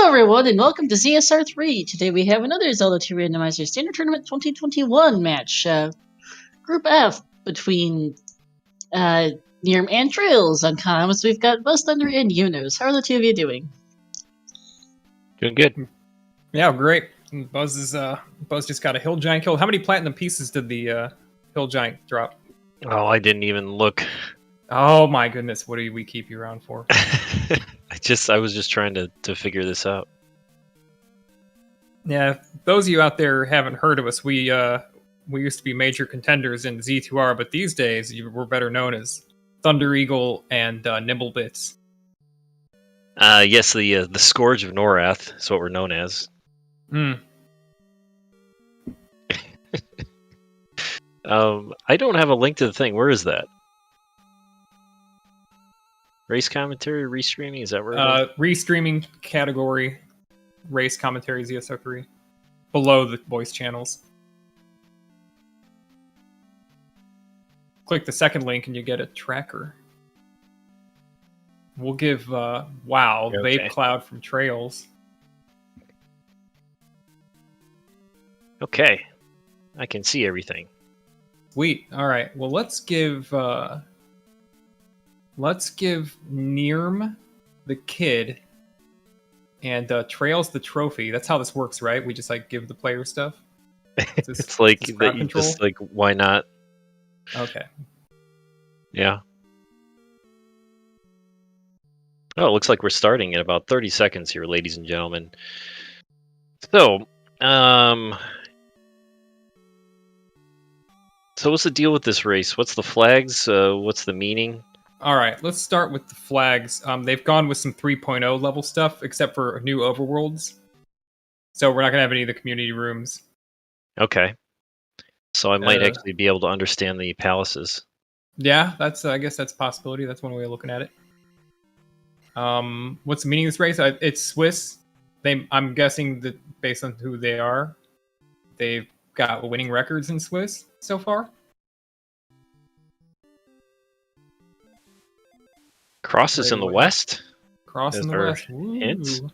everyone, and welcome to ZSR3. Today we have another Zelda 2 Randomizer Standard Tournament 2021 match. Group F between Neerrm and traiLZ on comms. We've got Buzz Thunder and Yunos. How are the two of you doing? Doing good. Yeah, great. Buzz just got a hill giant kill. How many platinum pieces did the hill giant drop? Oh, I didn't even look. Oh my goodness, what do we keep you around for? I was just trying to figure this out. Yeah, those of you out there who haven't heard of us, we used to be major contenders in Z2R, but these days we're better known as Thunder Eagle and Nimblebits. Yes, the Scourge of Norath is what we're known as. I don't have a link to the thing. Where is that? Race commentary, restreaming, is that where it is? Restreaming category, race commentary, ZSO3. Below the voice channels. Click the second link and you get a tracker. We'll give, wow, Okay. Vape Cloud from traiLZ. Okay. I can see everything. Sweet. Alright, well let's give Neerrm the kid and traiLZ the trophy. That's how this works, right? We just like give the player stuff. It's like that you control? just like, why not? Okay. Yeah. Oh, it looks like we're starting in about 30 seconds here, ladies and gentlemen. So what's the deal with this race? What's the flags? What's the meaning? Alright, let's start with the flags. They've gone with some 3.0 level stuff, except for new overworlds. So we're not going to have any of the community rooms. Okay. So I might actually be able to understand the palaces. Yeah, I guess that's a possibility. That's one way of looking at it. What's the meaning of this race? It's Swiss. I'm guessing that based on who they are, they've got winning records in Swiss so far. Cross is in the west. Cross Is in the there west. hints? Ooh.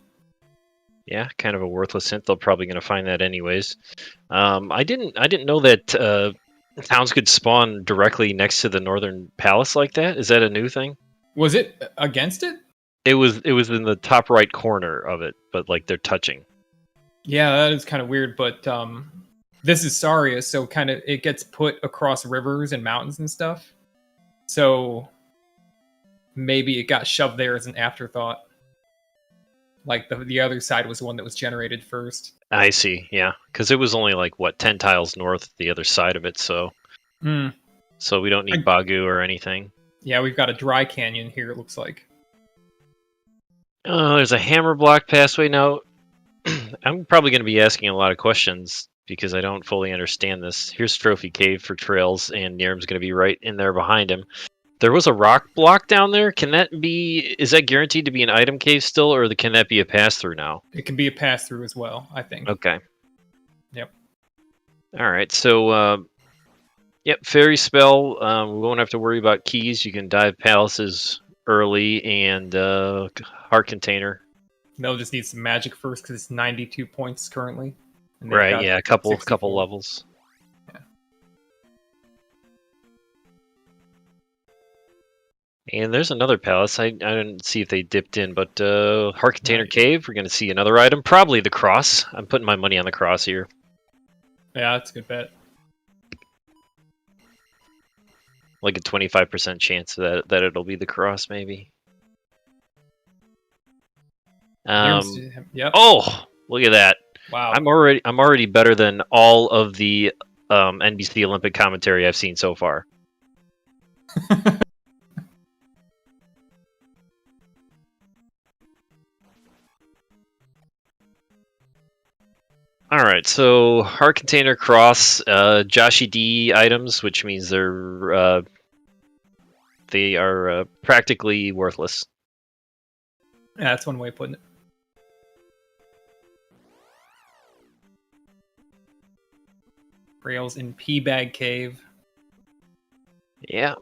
Yeah, kind of a worthless hint. They're probably going to find that anyways. I didn't know that towns could spawn directly next to the northern palace like that. Is that a new thing? Was it against it? It was in the top right corner of it, but like they're touching. Yeah, that is kind of weird, but this is Saria, so kind of it gets put across rivers and mountains and stuff. So maybe it got shoved there as an afterthought. Like the other side was the one that was generated first. I see, yeah. Because it was only like, what, 10 tiles north the other side of it, so... So we don't need Bagu or anything. Yeah, we've got a dry canyon here, it looks like. Oh, there's a hammer block passway. Now, I'm probably going to be asking a lot of questions because I don't fully understand this. Here's Trophy Cave for traiLZ, and Neerrm's going to be right in there behind him. There was a rock block down there. Is that guaranteed to be an item cave still, or can that be a pass-through now? It can be a pass-through as well, I think. Okay. Yep. Alright, so, yep, Fairy Spell. We won't have to worry about keys. You can dive palaces early, and Heart Container. They'll just need some magic first, because it's 92 points currently. Right, yeah, a couple 64. levels. And there's another palace. I didn't see if they dipped in, but Heart Container Cave, we're going to see another item. Probably the cross. I'm putting my money on the cross here. Yeah, that's a good bet. Like a 25% chance that it'll be the cross, maybe. Yep. Oh, look at that. Wow. I'm already better than all of the NBC Olympic commentary I've seen so far. Alright, so Heart Container Cross, Joshi D items, which means they are practically worthless. Yeah, that's one way of putting it. Rails in P-Bag Cave. Yeah.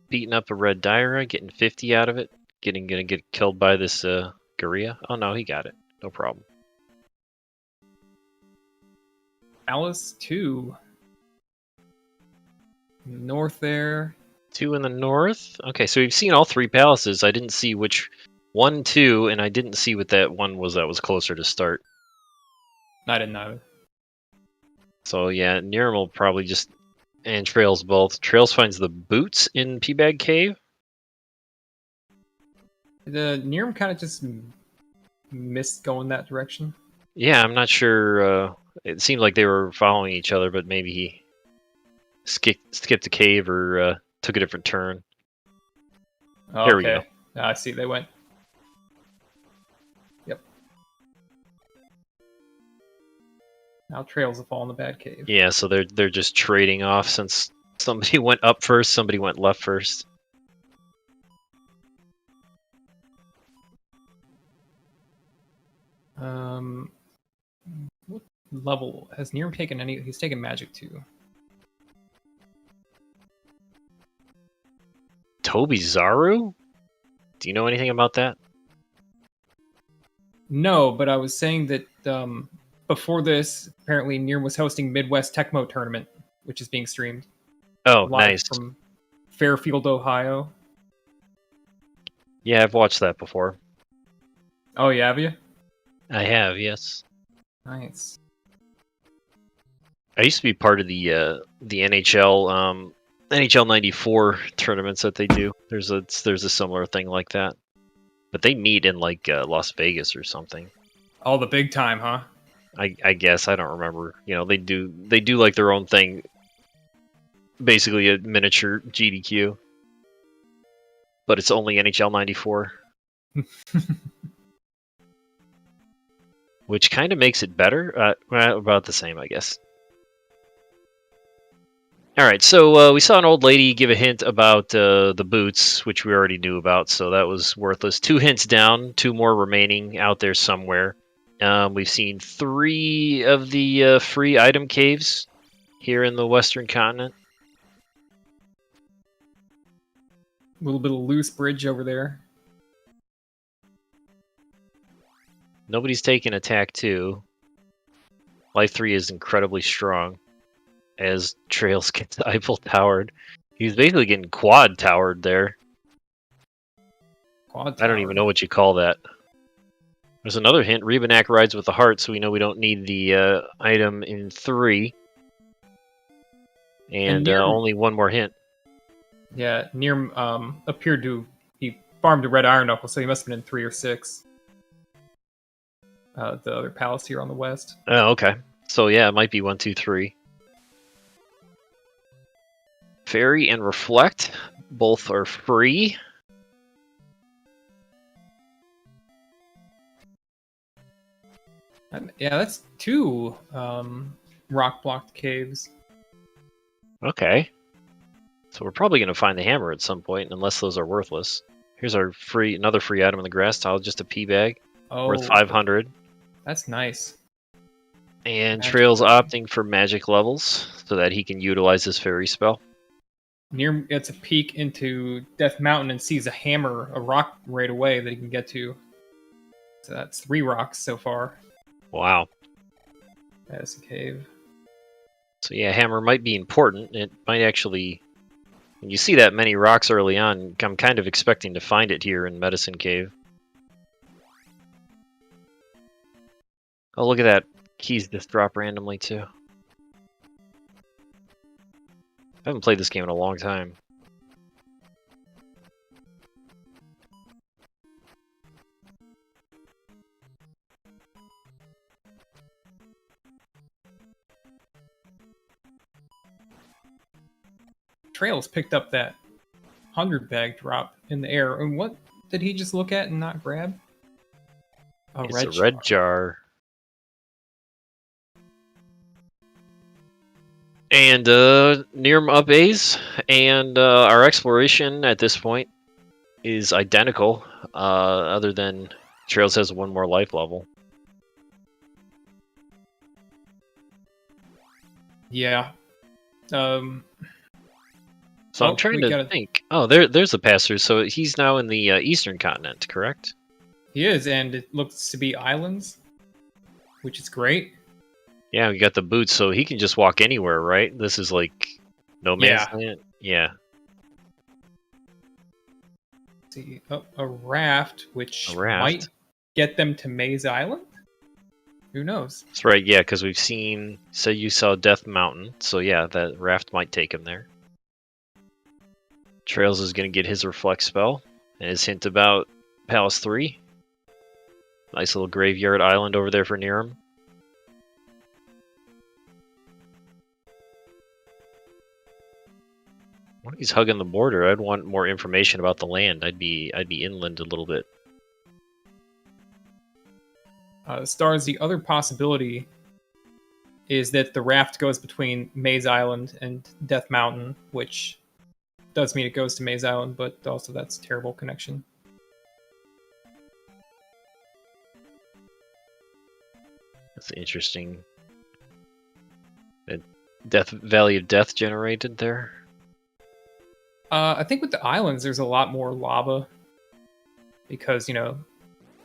Beating up a red Dyra, getting 50 out of it. Gonna get killed by this Gorilla. Oh no, he got it. No problem. Alice 2. North there. 2 in the north. Okay, so we've seen all 3 palaces. I didn't see which 1, 2, and I didn't see what that one was that was closer to start. I didn't either. So yeah, Neerrm will probably just, and traiLZ both. traiLZ finds the boots in Peabag Cave. The Neerrm kind of just missed going that direction. Yeah, I'm not sure. It seemed like they were following each other, but maybe he skipped a cave or took a different turn. Oh, There we go. I see. They went. Yep. Now traiLZ will fall in the bad cave. Yeah, so they're just trading off since somebody went up first, somebody went left first. What level has Neerrm taken any? He's taken Magic 2. Toby Zaru? Do you know anything about that? No, but I was saying that before this, apparently Neerrm was hosting Midwest Tecmo Tournament, which is being streamed Oh, live nice. from Fairfield, Ohio. Yeah, I've watched that before. Oh, yeah, have you? I have, yes. Nice. I used to be part of the NHL NHL 94 tournaments that they do. There's a similar thing like that, but they meet in like Las Vegas or something. Oh, the big time, huh? I guess I don't remember. You know, they do like their own thing. Basically, a miniature GDQ, but it's only NHL 94. Which kind of makes it better. About the same, I guess. All right, so we saw an old lady give a hint about the boots, which we already knew about, so that was worthless. 2 hints down, 2 more remaining out there somewhere. We've seen 3 of the free item caves here in the Western continent. A little bit of loose bridge over there. Nobody's taken attack 2. Life 3 is incredibly strong as traiLZ gets Eiffel towered. He's basically getting quad towered there. Quad I don't even know what you call that. There's another hint. Rebanak rides with the heart, so we know we don't need the item in 3. And only 1 more hint. Yeah, Neerrm appeared to... He farmed a red iron knuckle, so he must have been in 3 or 6. The other palace here on the west. Oh, okay. So yeah, it might be 1, 2, 3. Fairy and Reflect, both are free. Yeah, that's 2 rock blocked caves. Okay. So we're probably going to find the hammer at some point, unless those are worthless. Here's our another free item in the grass tile, just a pea bag, worth 500. That's nice. And Magic traiLZ level. opting for magic levels so that he can utilize his fairy spell. Neerrm gets a peek into Death Mountain and sees a rock right away that he can get to. So that's 3 rocks so far. Wow. That's a cave. So yeah, hammer might be important. It might actually... When you see that many rocks early on, I'm kind of expecting to find it here in Medicine Cave. Oh, look at that. Keys just drop randomly, too. I haven't played this game in a long time. traiLZ picked up that 100 bag drop in the air. And what did he just look at and not grab? It's a red jar. And Neerrm up A's, and our exploration at this point is identical, other than traiLZ has 1 more life level. Yeah. So I'm trying to think. Oh, there's a pass-through. So he's now in the Eastern continent, correct? He is, and it looks to be islands, which is great. Yeah, we got the boots, so he can just walk anywhere, right? This is like no man's land. Yeah. Let's see, a raft, which A raft. might get them to Maze Island. Who knows? That's right, yeah, because we've seen, say you saw Death Mountain, so yeah, that raft might take him there. traiLZ is going to get his Reflect spell, and his hint about Palace 3. Nice little graveyard island over there for Neerrm. When he's hugging the border, I'd want more information about the land. I'd be inland a little bit. Stars, the other possibility is that the raft goes between Maze Island and Death Mountain, which does mean it goes to Maze Island, but also that's a terrible connection. That's interesting. The Valley of Death generated there. I think with the islands, there's a lot more lava because, you know,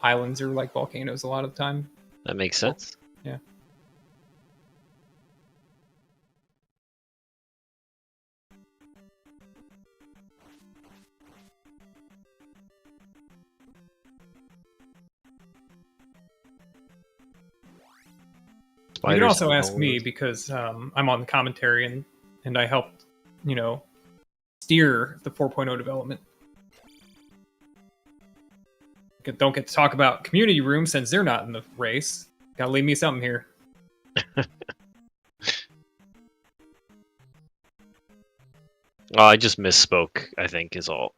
islands are like volcanoes a lot of the time. That makes sense. Yeah. You can also ask me because I'm on the commentary and I helped, you know, steer the 4.0 development. Don't get to talk about community room since they're not in the race. Gotta leave me something here. Oh, I just misspoke, I think, is all.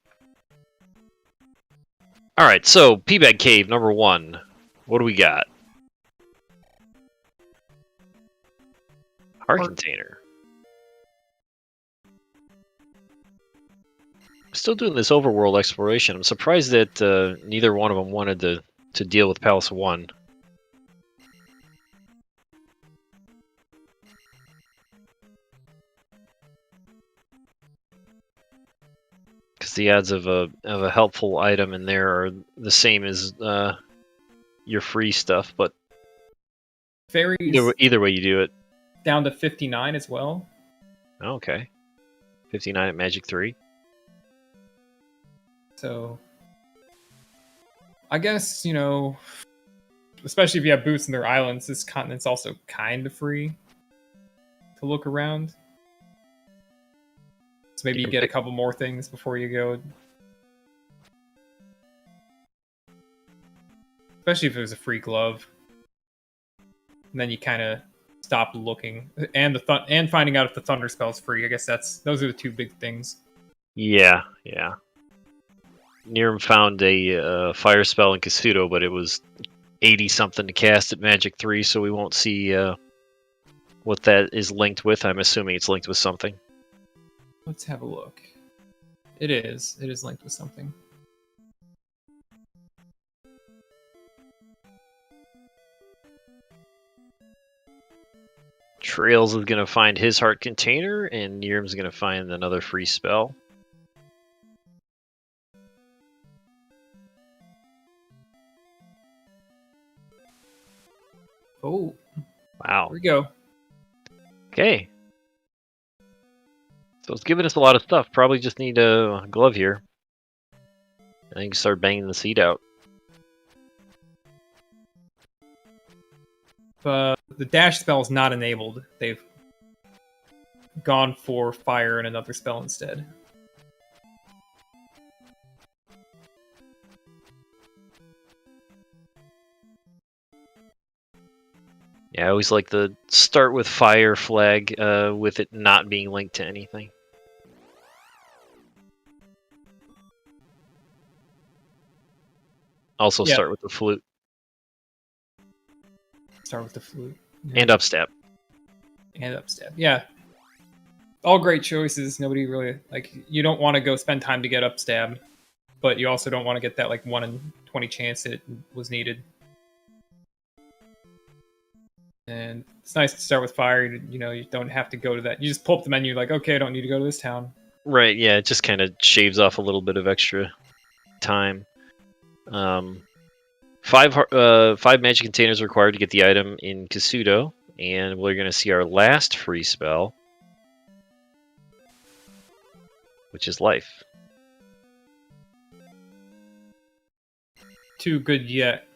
Alright, so P-Bag Cave, number 1. What do we got? Heart container. Still doing this overworld exploration. I'm surprised that neither one of them wanted to deal with Palace 1. Because the odds of a helpful item in there are the same as your free stuff, but Fairies either way you do it. Down to 59 as well. Okay. 59 at Magic 3. So, I guess, you know, especially if you have boots in their islands, this continent's also kind of free to look around. So maybe you get a couple more things before you go. Especially if it was a free glove. And then you kind of stop looking. And and finding out if the Thunder spell's free. I guess those are the two big things. Yeah, yeah. Neerrm found a fire spell in Kasuto, but it was 80-something to cast at Magic 3, so we won't see what that is linked with. I'm assuming it's linked with something. Let's have a look. It is. It is linked with something. traiLZ is going to find his heart container, and Neerrm's going to find another free spell. Oh. Wow. Here we go. Okay. So it's giving us a lot of stuff. Probably just need a glove here. I think start banging the seed out. The dash spell is not enabled. They've gone for fire and another spell instead. Yeah, I always like the start with fire flag with it not being linked to anything. Also start with the flute. Start with the flute. And upstab. And upstab. Yeah. All great choices. Nobody really, like, you don't want to go spend time to get upstab, but you also don't want to get that, like, 1 in 20 chance that it was needed. And it's nice to start with fire. You know, you don't have to go to that. You just pull up the menu, like, okay, I don't need to go to this town. Right, yeah, it just kind of shaves off a little bit of extra time. 5 magic containers required to get the item in Kasuto, and we're going to see our last free spell, which is life. Too good yet,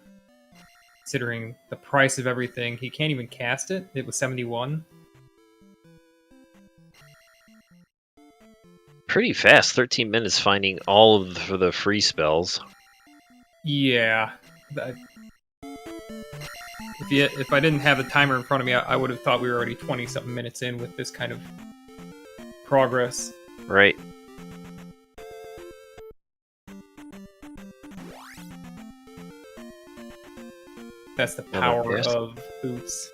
considering the price of everything. He can't even cast it. It was 71. Pretty fast, 13 minutes finding all of the free spells. Yeah. If I didn't have a timer in front of me, I would have thought we were already 20-something minutes in with this kind of progress. Right. That's the power of boots.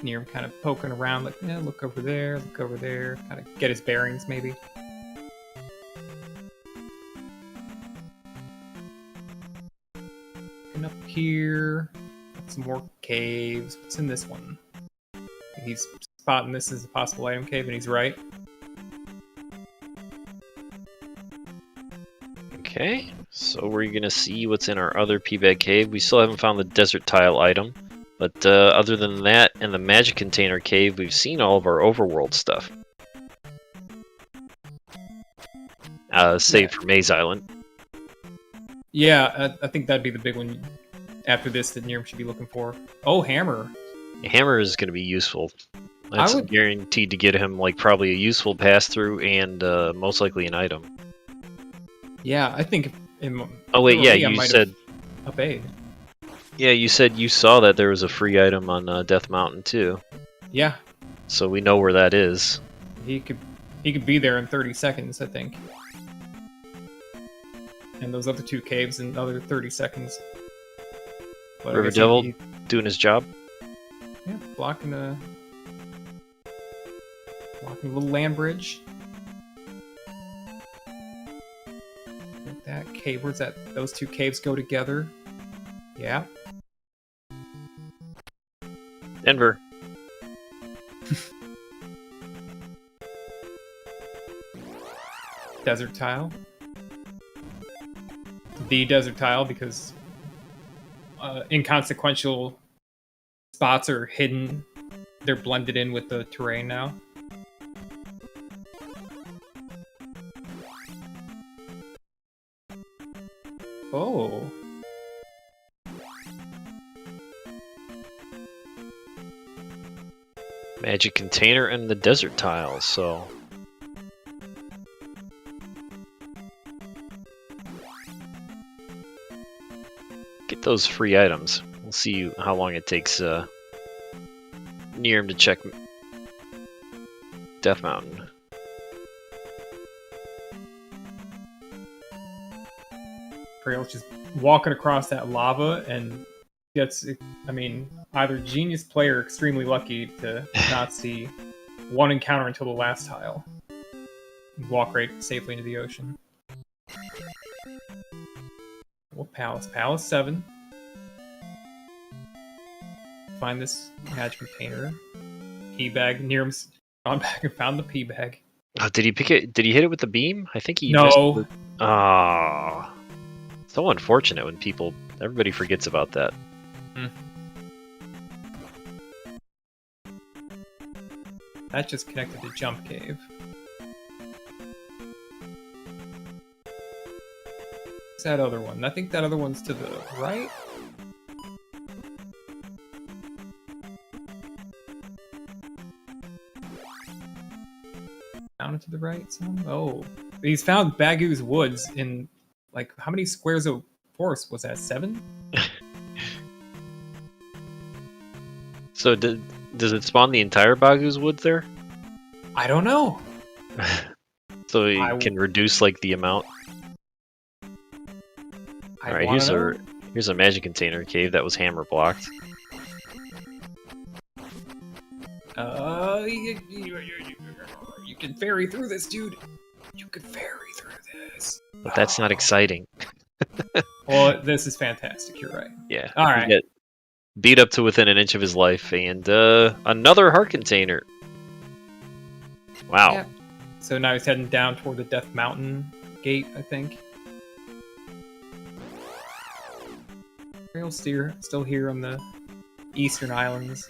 Neerrm kind of poking around, like, yeah, look over there, kind of get his bearings, maybe. Looking up here, some more caves. What's in this one? He's spotting this as a possible item cave, and he's right. Okay, so we're going to see what's in our other P-Bag cave. We still haven't found the desert tile item. But other than that, and the magic container cave, we've seen all of our overworld stuff. Save for Maze Island. Yeah, I think that'd be the big one after this that Neerrm should be looking for. Oh, hammer. Hammer is going to be useful. That's guaranteed to get him like probably a useful pass-through and most likely an item. Yeah, I think... Oh wait, yeah, you said... Obeyed. Yeah, you said you saw that there was a free item on Death Mountain too. Yeah. So we know where that is. He could be there in 30 seconds, I think. And those other 2 caves in another 30 seconds. But River Devil doing his job. Yeah, blocking a little land bridge. That cave, where's that? Those 2 caves go together. Yeah. Denver. Desert tile. The desert tile, because inconsequential spots are hidden. They're blended in with the terrain now. Oh. Magic container and the desert tile, so... Get those free items. We'll see how long it takes Neerrm to check Death Mountain. Trail's just walking across that lava and gets, I mean, either genius play or extremely lucky to not see one encounter until the last tile. Walk right safely into the ocean. What palace? Palace 7. Find this magic container. P bag. Neerrm's gone back and found the P bag. Oh, did he pick it? Did he hit it with the beam? I think he No. Ah, so unfortunate when everybody forgets about that. That just connected to Jump Cave. What's that other one? I think that other one's to the right? Down and to the right, some? Oh. He's found Bagu's Woods in, like, how many squares of forest was that? 7? So does it spawn the entire Bagu's Woods there? I don't know. So you can reduce like the amount. All right, here's a magic container cave that was hammer blocked. You can ferry through this, dude. You can ferry through this. But that's not exciting. Well, this is fantastic. You're right. Yeah. All right. We get beat up to within an inch of his life, and another heart container. Wow. Yeah. So now he's heading down toward the Death Mountain gate, I think. Trail's still here on the Eastern Islands.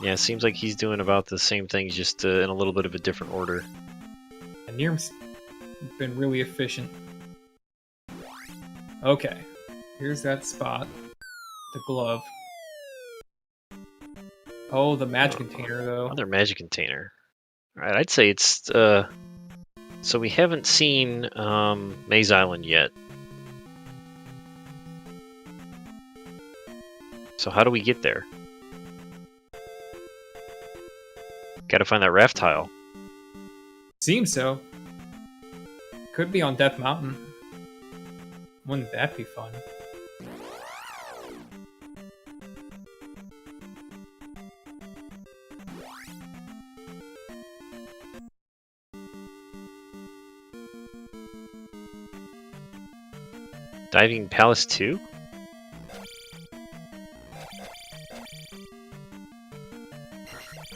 Yeah, it seems like he's doing about the same things, just in a little bit of a different order. And Neerrm's been really efficient. Okay, here's that spot. The glove. Oh, the magic container, though. Another magic container. Alright, I'd say it's... So we haven't seen Maze Island yet. So how do we get there? Gotta find that raft tile. Seems so. Could be on Death Mountain. Wouldn't that be fun? Diving Palace 2?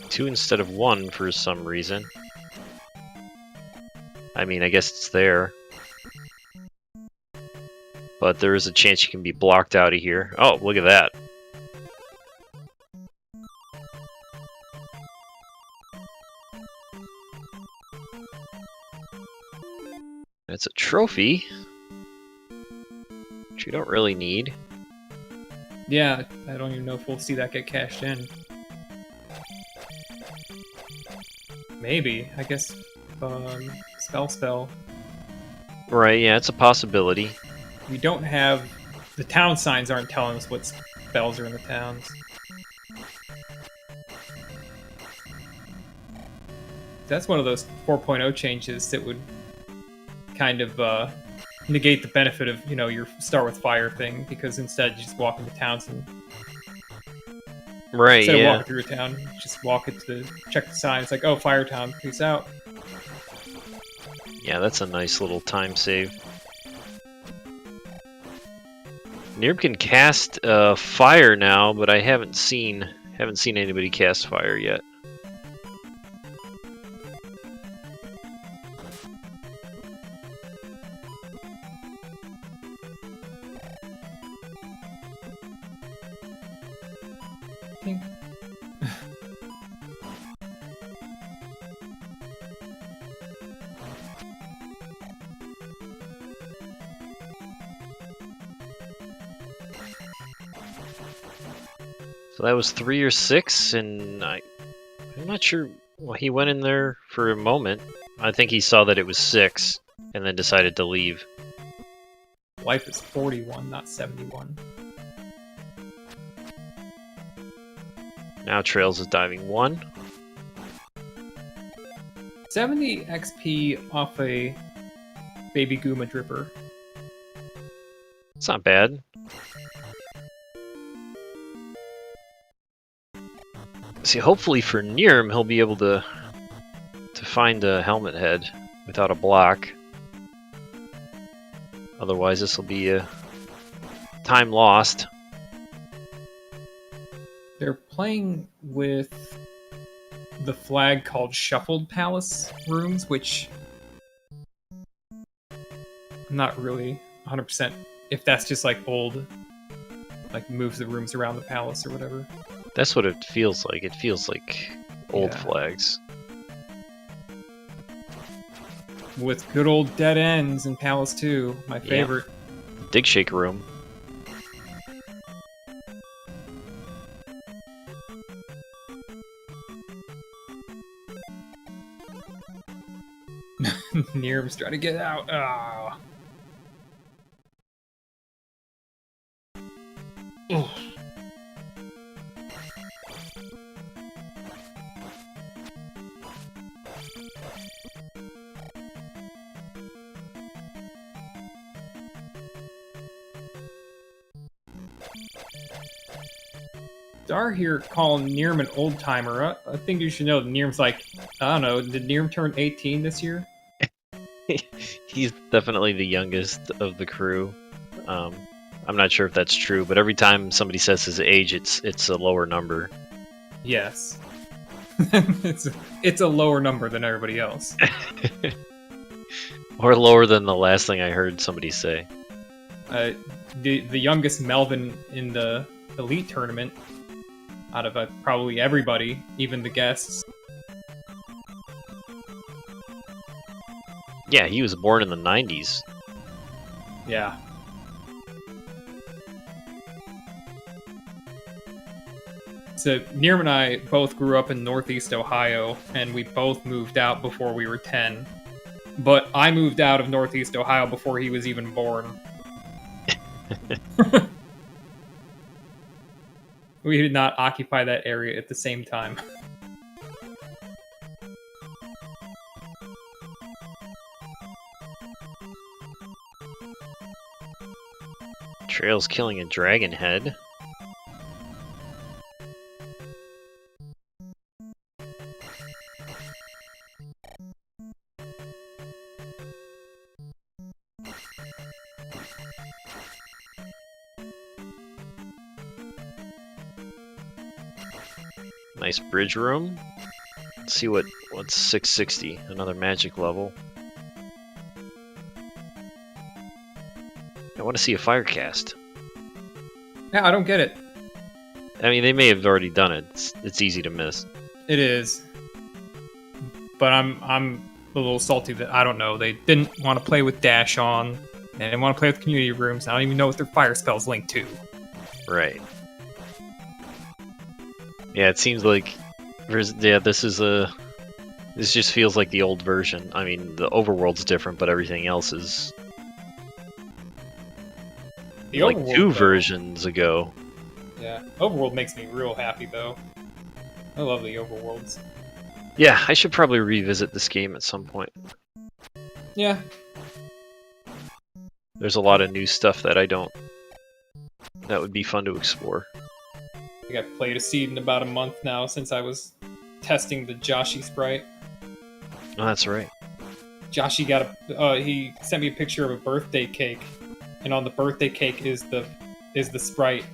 Two instead of one for some reason. I mean, I guess it's there. But there is a chance you can be blocked out of here. Oh, look at that. That's a trophy. Which you don't really need. Yeah, I don't even know if we'll see that get cashed in. Maybe. I guess spell. Right, yeah, it's a possibility. We don't have... The town signs aren't telling us what spells are in the towns. That's one of those 4.0 changes that would kind of negate the benefit of, you know, your start with fire thing, because instead you just walk into towns and... Right, Instead yeah. of walking through a town, just walk it to check the sign. It's like, oh, fire town, peace out. Yeah, that's a nice little time save. Neerrm can cast fire now, but I haven't seen anybody cast fire yet. So that was 3 or 6, and I'm not sure. Well, he went in there for a moment. I think he saw that it was 6, and then decided to leave. Life is 41, not 71. Now traiLZ is diving 1. 70 XP off a Baby Gooma Dripper. It's not bad. See, hopefully for Neerrm, he'll be able to find a helmet head without a block. Otherwise, this will be a time lost. They're playing with the flag called Shuffled Palace Rooms, which I'm not really 100% if that's just like old, like moves the rooms around the palace or whatever. That's what it feels like. It feels like old flags. With good old dead ends in Palace 2, my favorite. Yeah. Dig Shake Room. Neerrm's trying to get out. Ah. Oh. Dar here calling Neerrm an old timer. I think you should know that Neerrm's like, I don't know, did Neerrm turn 18 this year? He's definitely the youngest of the crew. I'm not sure if that's true, but every time somebody says his age, it's a lower number. Yes. it's a lower number than everybody else. Or lower than the last thing I heard somebody say. The youngest Melvin in the Elite tournament, out of probably everybody, even the guests. Yeah, he was born in the 90s. Yeah. So Neerrm and I both grew up in Northeast Ohio, and we both moved out before we were 10. But I moved out of Northeast Ohio before he was even born. We did not occupy that area at the same time. Trail's killing a dragon head. Nice bridge room. Let's see what's 660. Another magic level. I want to see a fire cast. Yeah, I don't get it. I mean, they may have already done it. It's easy to miss. It is. But I'm a little salty that, I don't know, they didn't want to play with Dash on. They didn't want to play with community rooms. I don't even know what their fire spells link to. Right. Yeah, it seems like this just feels like the old version. I mean, the overworld's different, but everything else is The like overworld, two though. versions ago. Yeah, overworld makes me real happy though. I love the overworlds. Yeah, I should probably revisit this game at some point. Yeah, There's a lot of new stuff that that would be fun to explore. I got played a seed in about a month now since I was testing the Joshi sprite. Oh, that's right. Joshi he sent me a picture of a birthday cake, and on the birthday cake is the sprite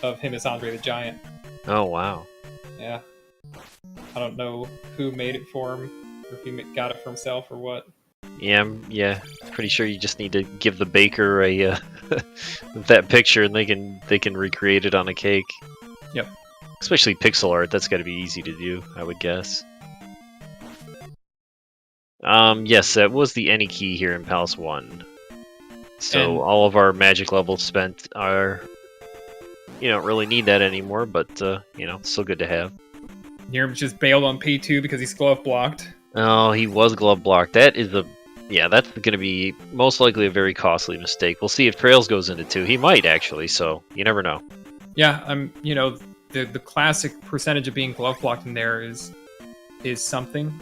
of him as Andre the Giant. Oh, wow. Yeah. I don't know who made it for him, or if he got it for himself or what. Yeah, pretty sure you just need to give the baker a that picture, and they can recreate it on a cake. Yep. Especially pixel art, that's got to be easy to do, I would guess. Yes, that was the any key here in Palace 1. So And- all of our magic levels spent are... You don't really need that anymore, but, still good to have. Neerrm just bailed on P2 because he's glove blocked. Oh, he was glove blocked. That's going to be most likely a very costly mistake. We'll see if traiLZ goes into 2. He might, actually, so you never know. Yeah, the classic percentage of being glove blocked in there is something.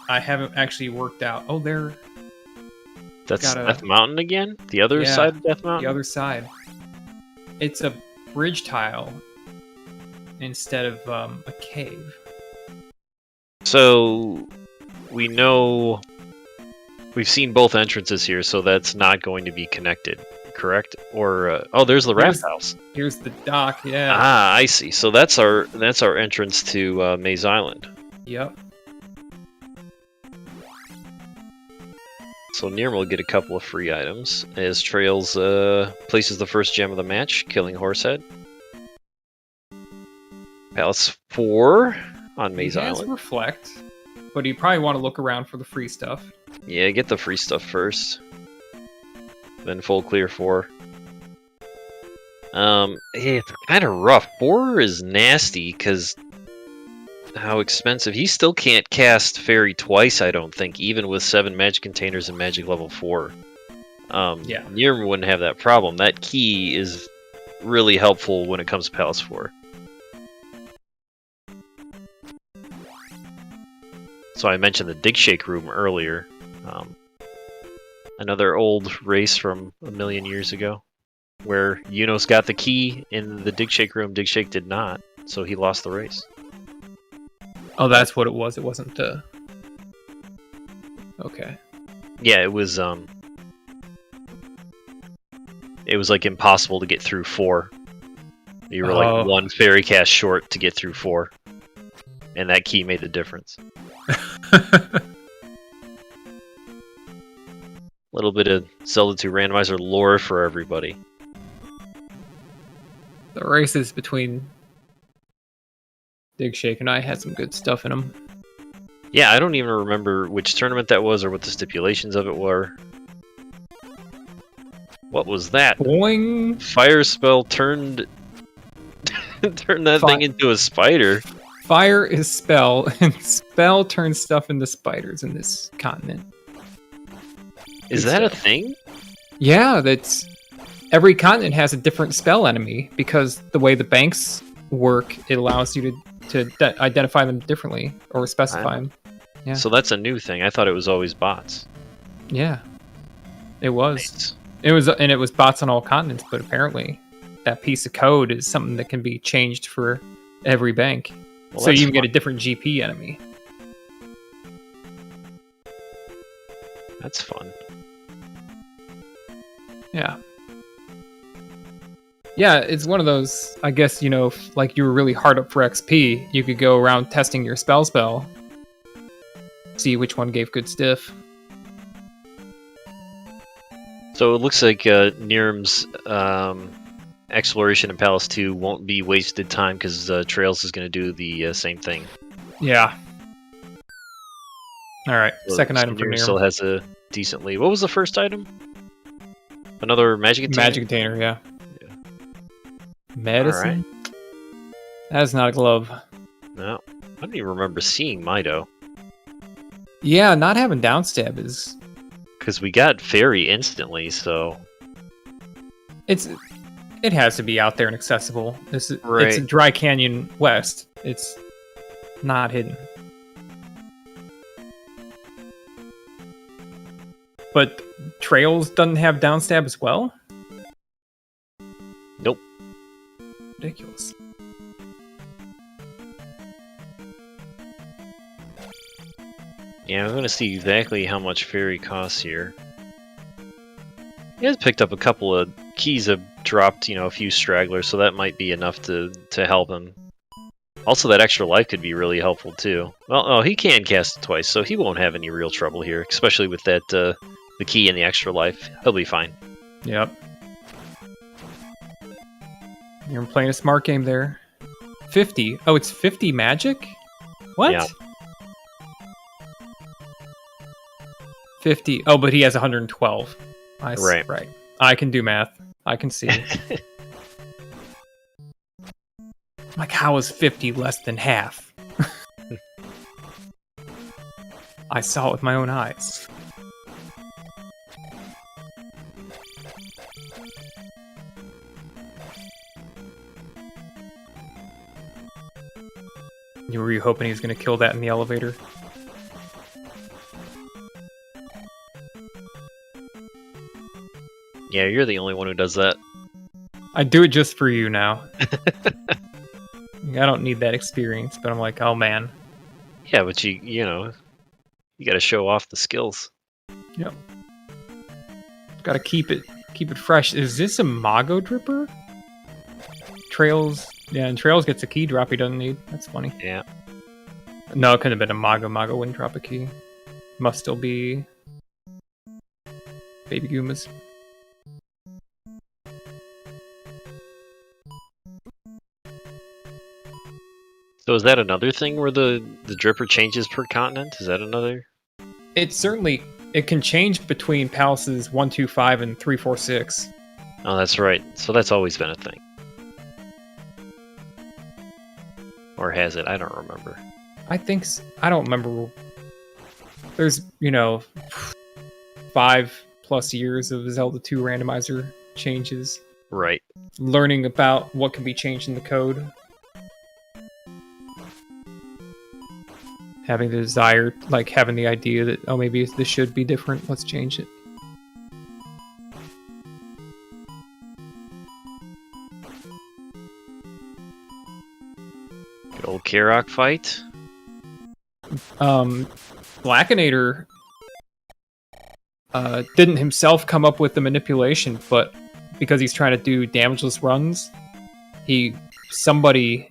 I haven't actually worked out. Oh, there. That's Death Mountain again? The other side of Death Mountain? The other side. It's a bridge tile instead of a cave. So, we know... We've seen both entrances here, so that's not going to be connected, correct? Or, there's the raft house. Here's the dock, yeah. Ah, I see. So that's our entrance to Maze Island. Yep. So Neerrm will get a couple of free items as traiLZ places the first gem of the match, killing Horsehead. Palace 4 on Maze He has Island. Reflect, but you probably want to look around for the free stuff. Yeah, get the free stuff first. Then full clear 4. It's kind of rough. 4 is nasty because how expensive. He still can't cast Fairy twice, I don't think, even with 7 magic containers and magic level 4. Yeah. Neerrm wouldn't have that problem. That key is really helpful when it comes to Palace 4. So I mentioned the Dig Shake room earlier. Another old race from a million years ago, where Yunos got the key in the Dig Shake room. Dig Shake did not, so he lost the race. Oh, that's what it was. It wasn't. Okay. Yeah, it was it was like impossible to get through 4. You were like one fairy cast short to get through 4, and that key made the difference. A little bit of Zelda 2 randomizer lore for everybody. The races between Dig Shake and I had some good stuff in them. Yeah, I don't even remember which tournament that was or what the stipulations of it were. What was that? Boing! Fire spell turned turned that thing into a spider. Fire is spell, and spell turns stuff into spiders in this continent. Is that a thing? Yeah, that's... Every continent has a different spell enemy, because the way the banks work, it allows you to identify them differently, or specify them. Yeah. So that's a new thing. I thought it was always bots. Yeah. It was. Nice. It was bots on all continents, but apparently that piece of code is something that can be changed for every bank. Well, so you can fun. get a different GP enemy. That's fun. Yeah. Yeah, it's one of those, I guess, you know, if, like you were really hard up for XP, you could go around testing your spell, see which one gave good stiff. So it looks like Neerrm's exploration in Palace 2 won't be wasted time because traiLZ is going to do the same thing. Yeah. Alright, So second item for Neerrm Neerrm. still has a decent lead. What was the first item? Another magic container? Magic container, yeah. Medicine? That is not a glove. No. I don't even remember seeing Mido. Yeah, not having downstab is... Because we got Fairy instantly, so... It has to be out there and accessible. It's Right. a dry canyon west. It's not hidden. But traiLZ doesn't have downstab as well? Nope. Ridiculous. Yeah, I'm going to see exactly how much Fairy costs here. He has picked up a couple of keys, have dropped, a few stragglers, so that might be enough to help him. Also, that extra life could be really helpful, too. Well, oh, he can cast it twice, so he won't have any real trouble here, especially with that, the key and the extra life. He'll be fine. Yep. You're playing a smart game there. 50. Oh, it's 50 magic? What? Yeah. 50. Oh, but he has 112. Right. Right. I can do math. I can see. Like, how is 50 less than half? I saw it with my own eyes. Were you hoping he was going to kill that in the elevator? Yeah, you're the only one who does that. I do it just for you now. I don't need that experience, but I'm like, oh man. Yeah, but you got to show off the skills. Yep. Got to keep it fresh. Is this a Mago Dripper? traiLZ, yeah, and traiLZ gets a key drop he doesn't need. That's funny. Yeah. No, it couldn't have been a Mago. Mago wouldn't drop a key. Must still be Baby Goombas. So is that another thing where the dripper changes per continent? Is that another? It can change between palaces 1, 2, 5 and 3, 4, 6. Oh, that's right. So that's always been a thing. Or has it? I don't remember. I don't remember. There's, 5+ years of Zelda 2 randomizer changes. Right. Learning about what can be changed in the code. Having the desire, like having the idea that, oh, maybe this should be different, let's change it. Good old Karok fight. Blackinator didn't himself come up with the manipulation, but because he's trying to do damageless runs, somebody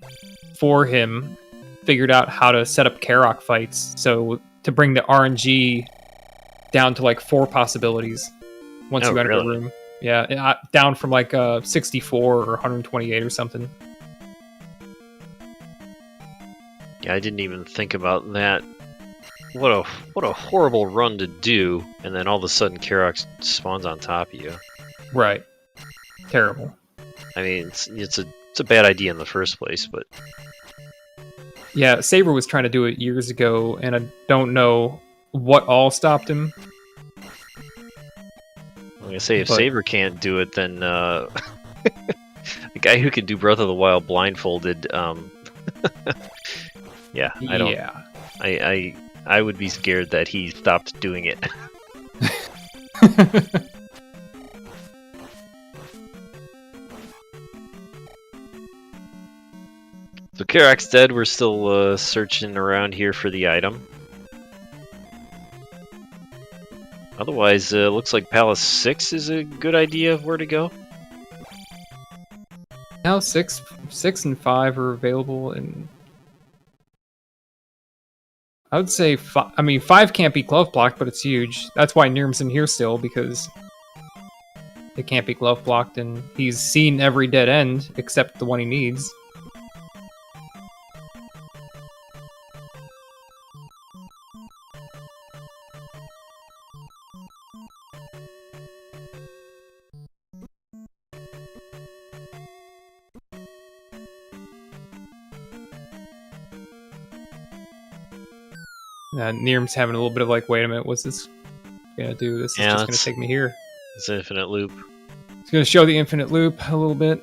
for him figured out how to set up Karok fights, so to bring the RNG down to like 4 possibilities once you enter the room. Yeah, down from like 64 or 128 or something. Yeah, I didn't even think about that. What a horrible run to do, and then all of a sudden Karok spawns on top of you. Right. Terrible. I mean, it's a bad idea in the first place, but yeah, Saber was trying to do it years ago, and I don't know what all stopped him. I'm gonna say if Saber can't do it, then the guy who can do Breath of the Wild blindfolded, yeah, I don't. Yeah. I would be scared that he stopped doing it. So Karok's dead. We're still searching around here for the item. Otherwise, looks like Palace 6 is a good idea of where to go. Now 6 and 5 are available, and I would say 5. I mean, 5 can't be glove blocked, but it's huge. That's why Neerrm's in here still, because it can't be glove blocked, and he's seen every dead end except the one he needs. Neerrm's having a little bit of like, wait a minute, what's this gonna do? This is just gonna take me here. It's an infinite loop. It's gonna show the infinite loop a little bit.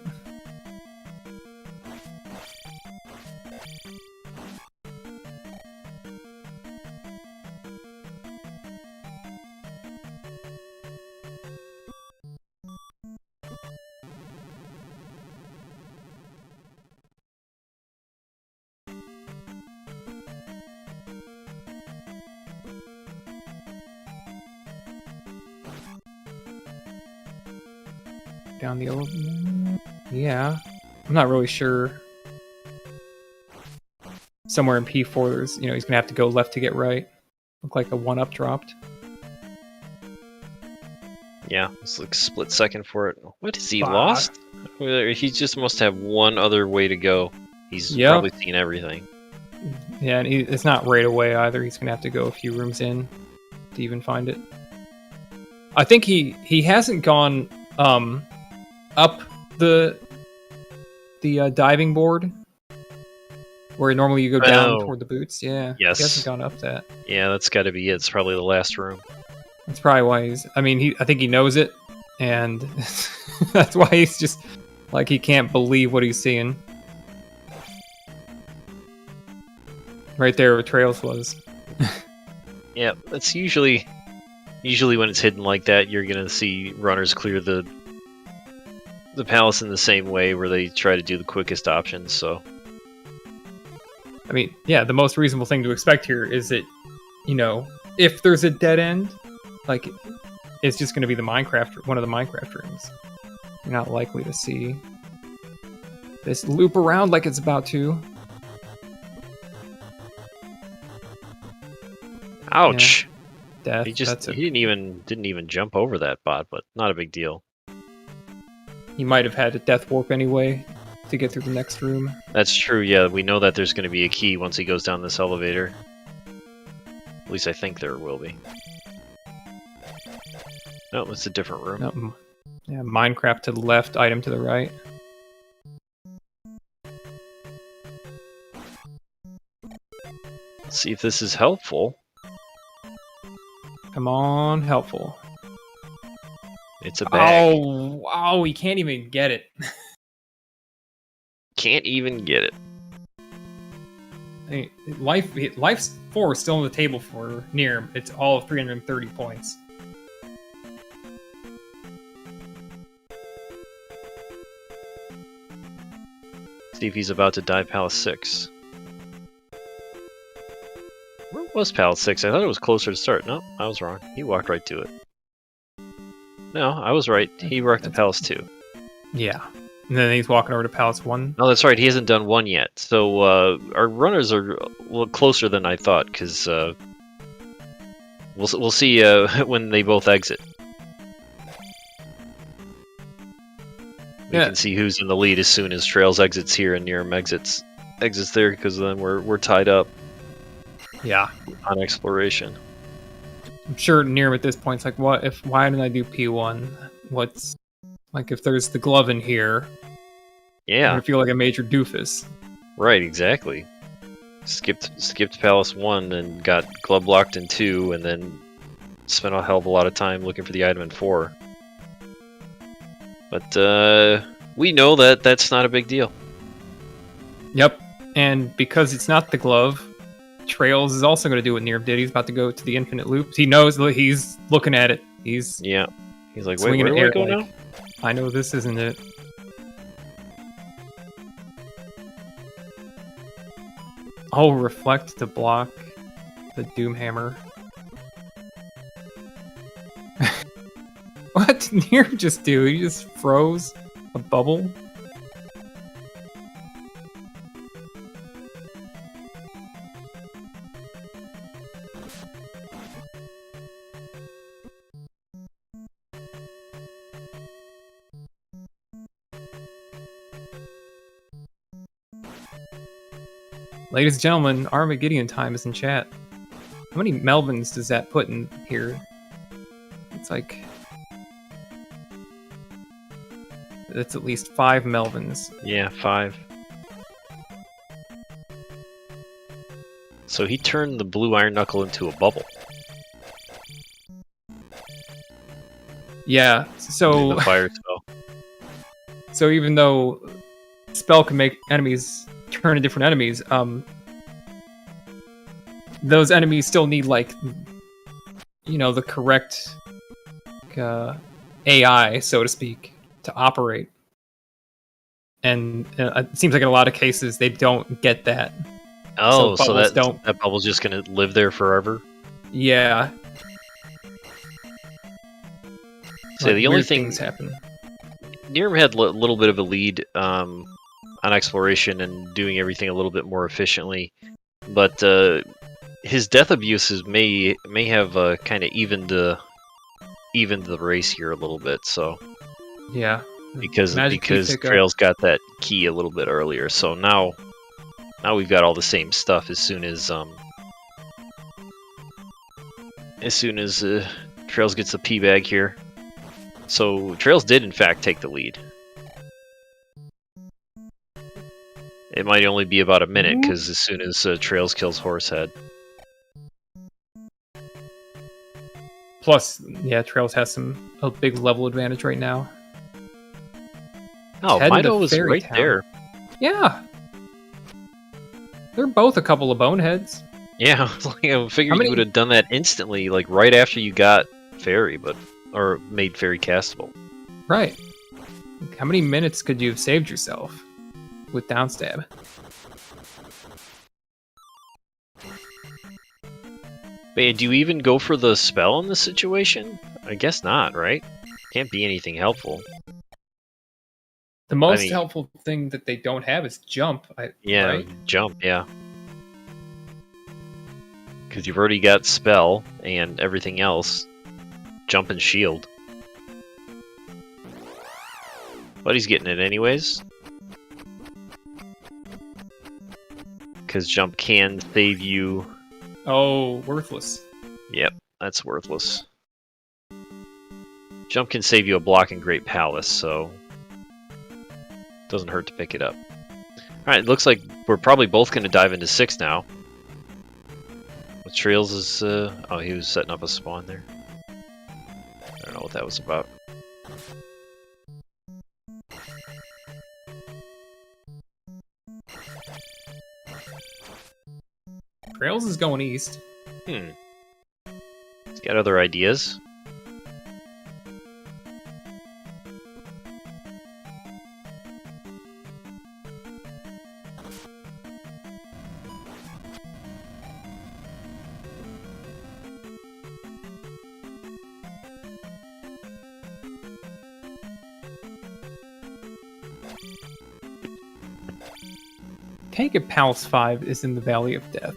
Down the elevator. Yeah. I'm not really sure. Somewhere in P4 there's, he's gonna have to go left to get right. Look like a 1-up dropped. Yeah, it's like split second for it. What, is he lost? He just must have one other way to go. He's probably seen everything. Yeah, and it's not right away either. He's gonna have to go a few rooms in to even find it. I think he hasn't gone up the diving board where normally you go down toward the boots. Yeah. Yes. He hasn't gone up that. Yeah, that's got to be it. It's probably the last room. That's probably why he's. I mean, I think he knows it, and that's why he's just like he can't believe what he's seeing. Right there where traiLZ was. Yeah, that's usually when it's hidden like that. You're gonna see runners clear the palace in the same way, where they try to do the quickest options. So, I mean, yeah, the most reasonable thing to expect here is that, if there's a dead end, like, it's just going to be one of the Minecraft rooms. You're not likely to see this loop around like it's about to. Ouch! Yeah. Death. He didn't even jump over that bot, but not a big deal. He might have had a death warp anyway to get through the next room. That's true, yeah. We know that there's going to be a key once he goes down this elevator. At least I think there will be. No, it's a different room. No. Yeah, Minecraft to the left, item to the right. Let's see if this is helpful. Come on, helpful. It's a bag. Oh, he can't even get it. Can't even get it. Hey, Life's 4 is still on the table for Neerrm. It's all 330 points. See if he's about to die Palace 6. Where was Palace 6? I thought it was closer to start. No, I was wrong. He walked right to it. No, I was right. He wrecked the Palace 2. Yeah. And then he's walking over to Palace 1. Oh, that's right. He hasn't done 1 yet. So our runners are a little closer than I thought, because we'll see when they both exit. We can see who's in the lead as soon as traiLZ exits here and Neerrm exits there, because then we're tied up. Yeah. On exploration. I'm sure Neerrm at this point is like, why didn't I do P1? What's like if there's the glove in here? Yeah. I'm gonna feel like a major doofus. Right, exactly. Skipped Palace 1 and got glove blocked in 2, and then spent a hell of a lot of time looking for the item in 4. But we know that that's not a big deal. Yep. And because it's not the glove, traiLZ is also going to do what Neerrm did. He's about to go to the infinite loops. He knows that he's looking at it. He's like, wait, swinging where do I go now? I know this isn't it. Oh, reflect to block the Doom Hammer. What did Neerrm just do? He just froze a bubble? Ladies and gentlemen, Armageddon time is in chat. How many Melvins does that put in here? It's like... That's at least 5 Melvins. Yeah, 5. So he turned the blue iron knuckle into a bubble. Yeah, so... The fire spell. So even though spell can make enemies turn into different enemies, those enemies still need, like, you know, the correct AI, so to speak, to operate. And it seems like in a lot of cases they don't get that. Oh, so that bubble's just gonna live there forever? Yeah. So like the only things happen. Neerrm had a little bit of a lead on exploration and doing everything a little bit more efficiently, but his death abuses may have kind of evened the race here a little bit. So yeah, because traiLZ got that key a little bit earlier, so now we've got all the same stuff as soon as traiLZ gets the P bag here. So traiLZ did in fact take the lead. It might only be about a minute, because as soon as traiLZ kills Horsehead. Plus, yeah, traiLZ has a big level advantage right now. Oh, Mido was right there. Yeah. They're both a couple of boneheads. Yeah, I figured you would have done that instantly, like right after you got Fairy, or made Fairy castable. Right. How many minutes could you have saved yourself with downstab? But do you even go for the spell in this situation? I guess not, right? Can't be anything helpful. The most helpful thing that they don't have is jump. Right? Jump, yeah. Because you've already got spell and everything else. Jump and shield. But he's getting it anyways. Because jump can save you. Oh, worthless. Yep, that's worthless. Jump can save you a block in Great Palace, so doesn't hurt to pick it up. Alright, it looks like we're probably both going to dive into 6 now. With traiLZ is... oh, he was setting up a spawn there. I don't know what that was about. traiLZ is going east. He's got other ideas. take it Palace 5 is in the Valley of Death.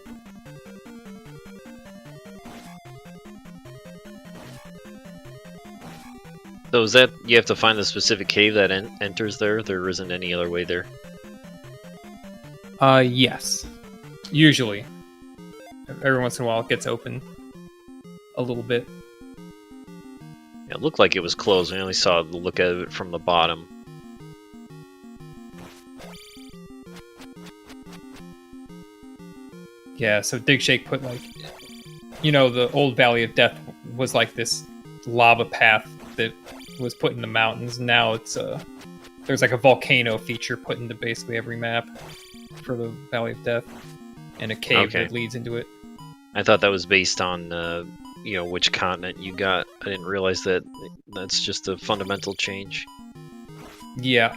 So is that you have to find the specific cave that enters there? There isn't any other way there. Yes. Usually. Every once in a while it gets open a little bit. Yeah, it looked like it was closed. We only saw the look at it from the bottom. Yeah, so Dig Shake put like, you know, the old Valley of Death was like this lava path that was put in the mountains. Now it's there's like a volcano feature put into basically every map for the Valley of Death, and a cave that leads into it. I thought that was based on you know, which continent you got. I didn't realize that that's just a fundamental change. Yeah,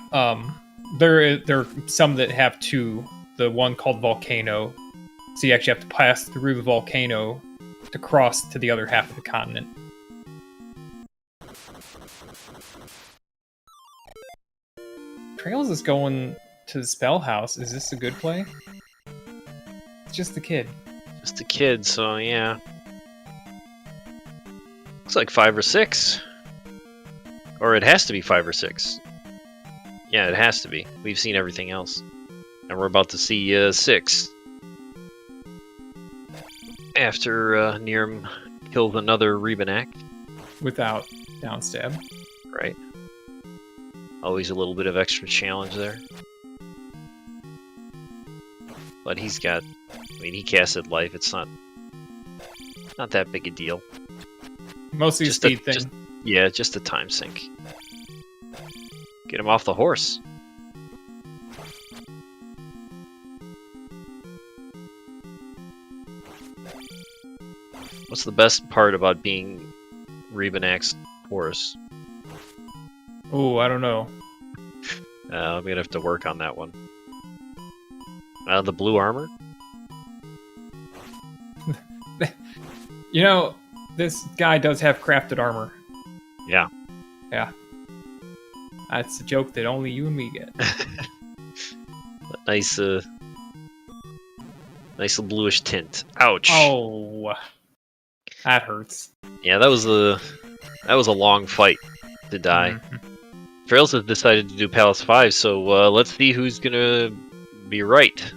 there are some that have two. The one called Volcano, so you actually have to pass through the volcano to cross to the other half of the continent. traiLZ is going to the Spell House. Is this a good play? It's just the kid. Just a kid, so yeah. Looks like 5 or 6. Or it has to be 5 or 6. Yeah, it has to be. We've seen everything else. And we're about to see 6. After Neerrm kills another Rebenak. Without downstab. Right. Always a little bit of extra challenge there. But he's got... I mean, he casted life. It's not that big a deal. Mostly a speed thing. Yeah, just a time sink. Get him off the horse. What's the best part about being Rebenak's horse? Oh, I don't know. I'm gonna have to work on that one. The blue armor? You know, this guy does have crafted armor. Yeah. Yeah. That's a joke that only you and me get. Nice, nice bluish tint. Ouch. Oh, that hurts. Yeah, that was a long fight to die. traiLZ has decided to do Palace 5, so let's see who's gonna be right.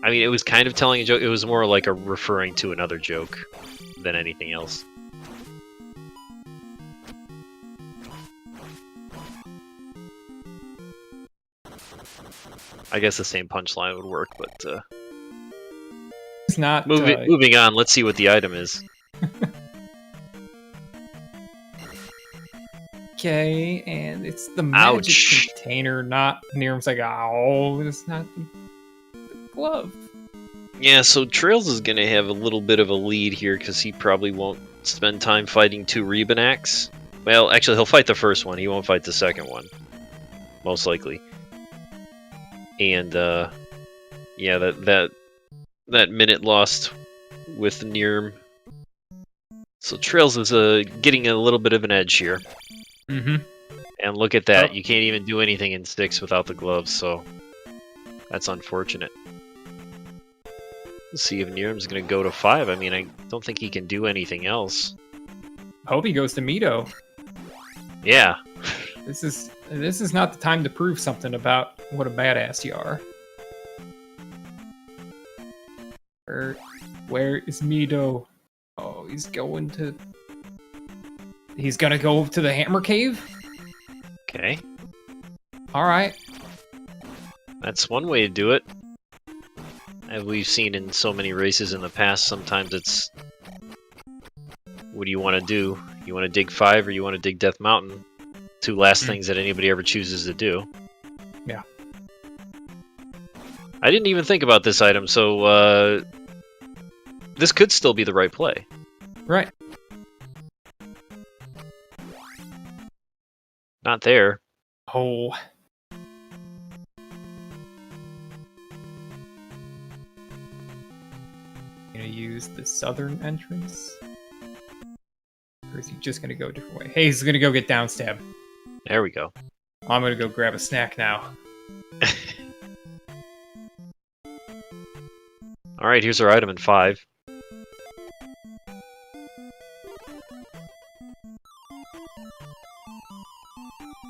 I mean, it was kind of telling a joke. It was more like a referring to another joke than anything else. I guess the same punchline would work, but it's not. Moving on, let's see what the item is. Okay, and it's the magic container, not Neerrm's like, oh, it's not the glove. Yeah, so traiLZ is going to have a little bit of a lead here because he probably won't spend time fighting 2 Rebenaks. Well, actually, he'll fight the first one. He won't fight the second one. Most likely. And, yeah, that minute lost with Neerrm. So traiLZ is getting a little bit of an edge here. Mm-hmm. And look at that. You can't even do anything in sticks without the gloves, so that's unfortunate. Let's see if Neerrm's going to go to 5. I mean, I don't think he can do anything else. I hope he goes to Mito. Yeah. This is not the time to prove something about what a badass you are. Where is Mito? Oh, he's gonna go to the Hammer Cave? Okay. Alright. That's one way to do it. As we've seen in so many races in the past, sometimes it's... What do you want to do? You want to dig 5 or you want to dig Death Mountain? 2 last things that anybody ever chooses to do. Yeah. I didn't even think about this item, so this could still be the right play. Right. Not there. Oh. Gonna use the southern entrance? Or is he just gonna go a different way? Hey, he's gonna go get down stab. There we go. I'm gonna go grab a snack now. Alright, here's our item in 5.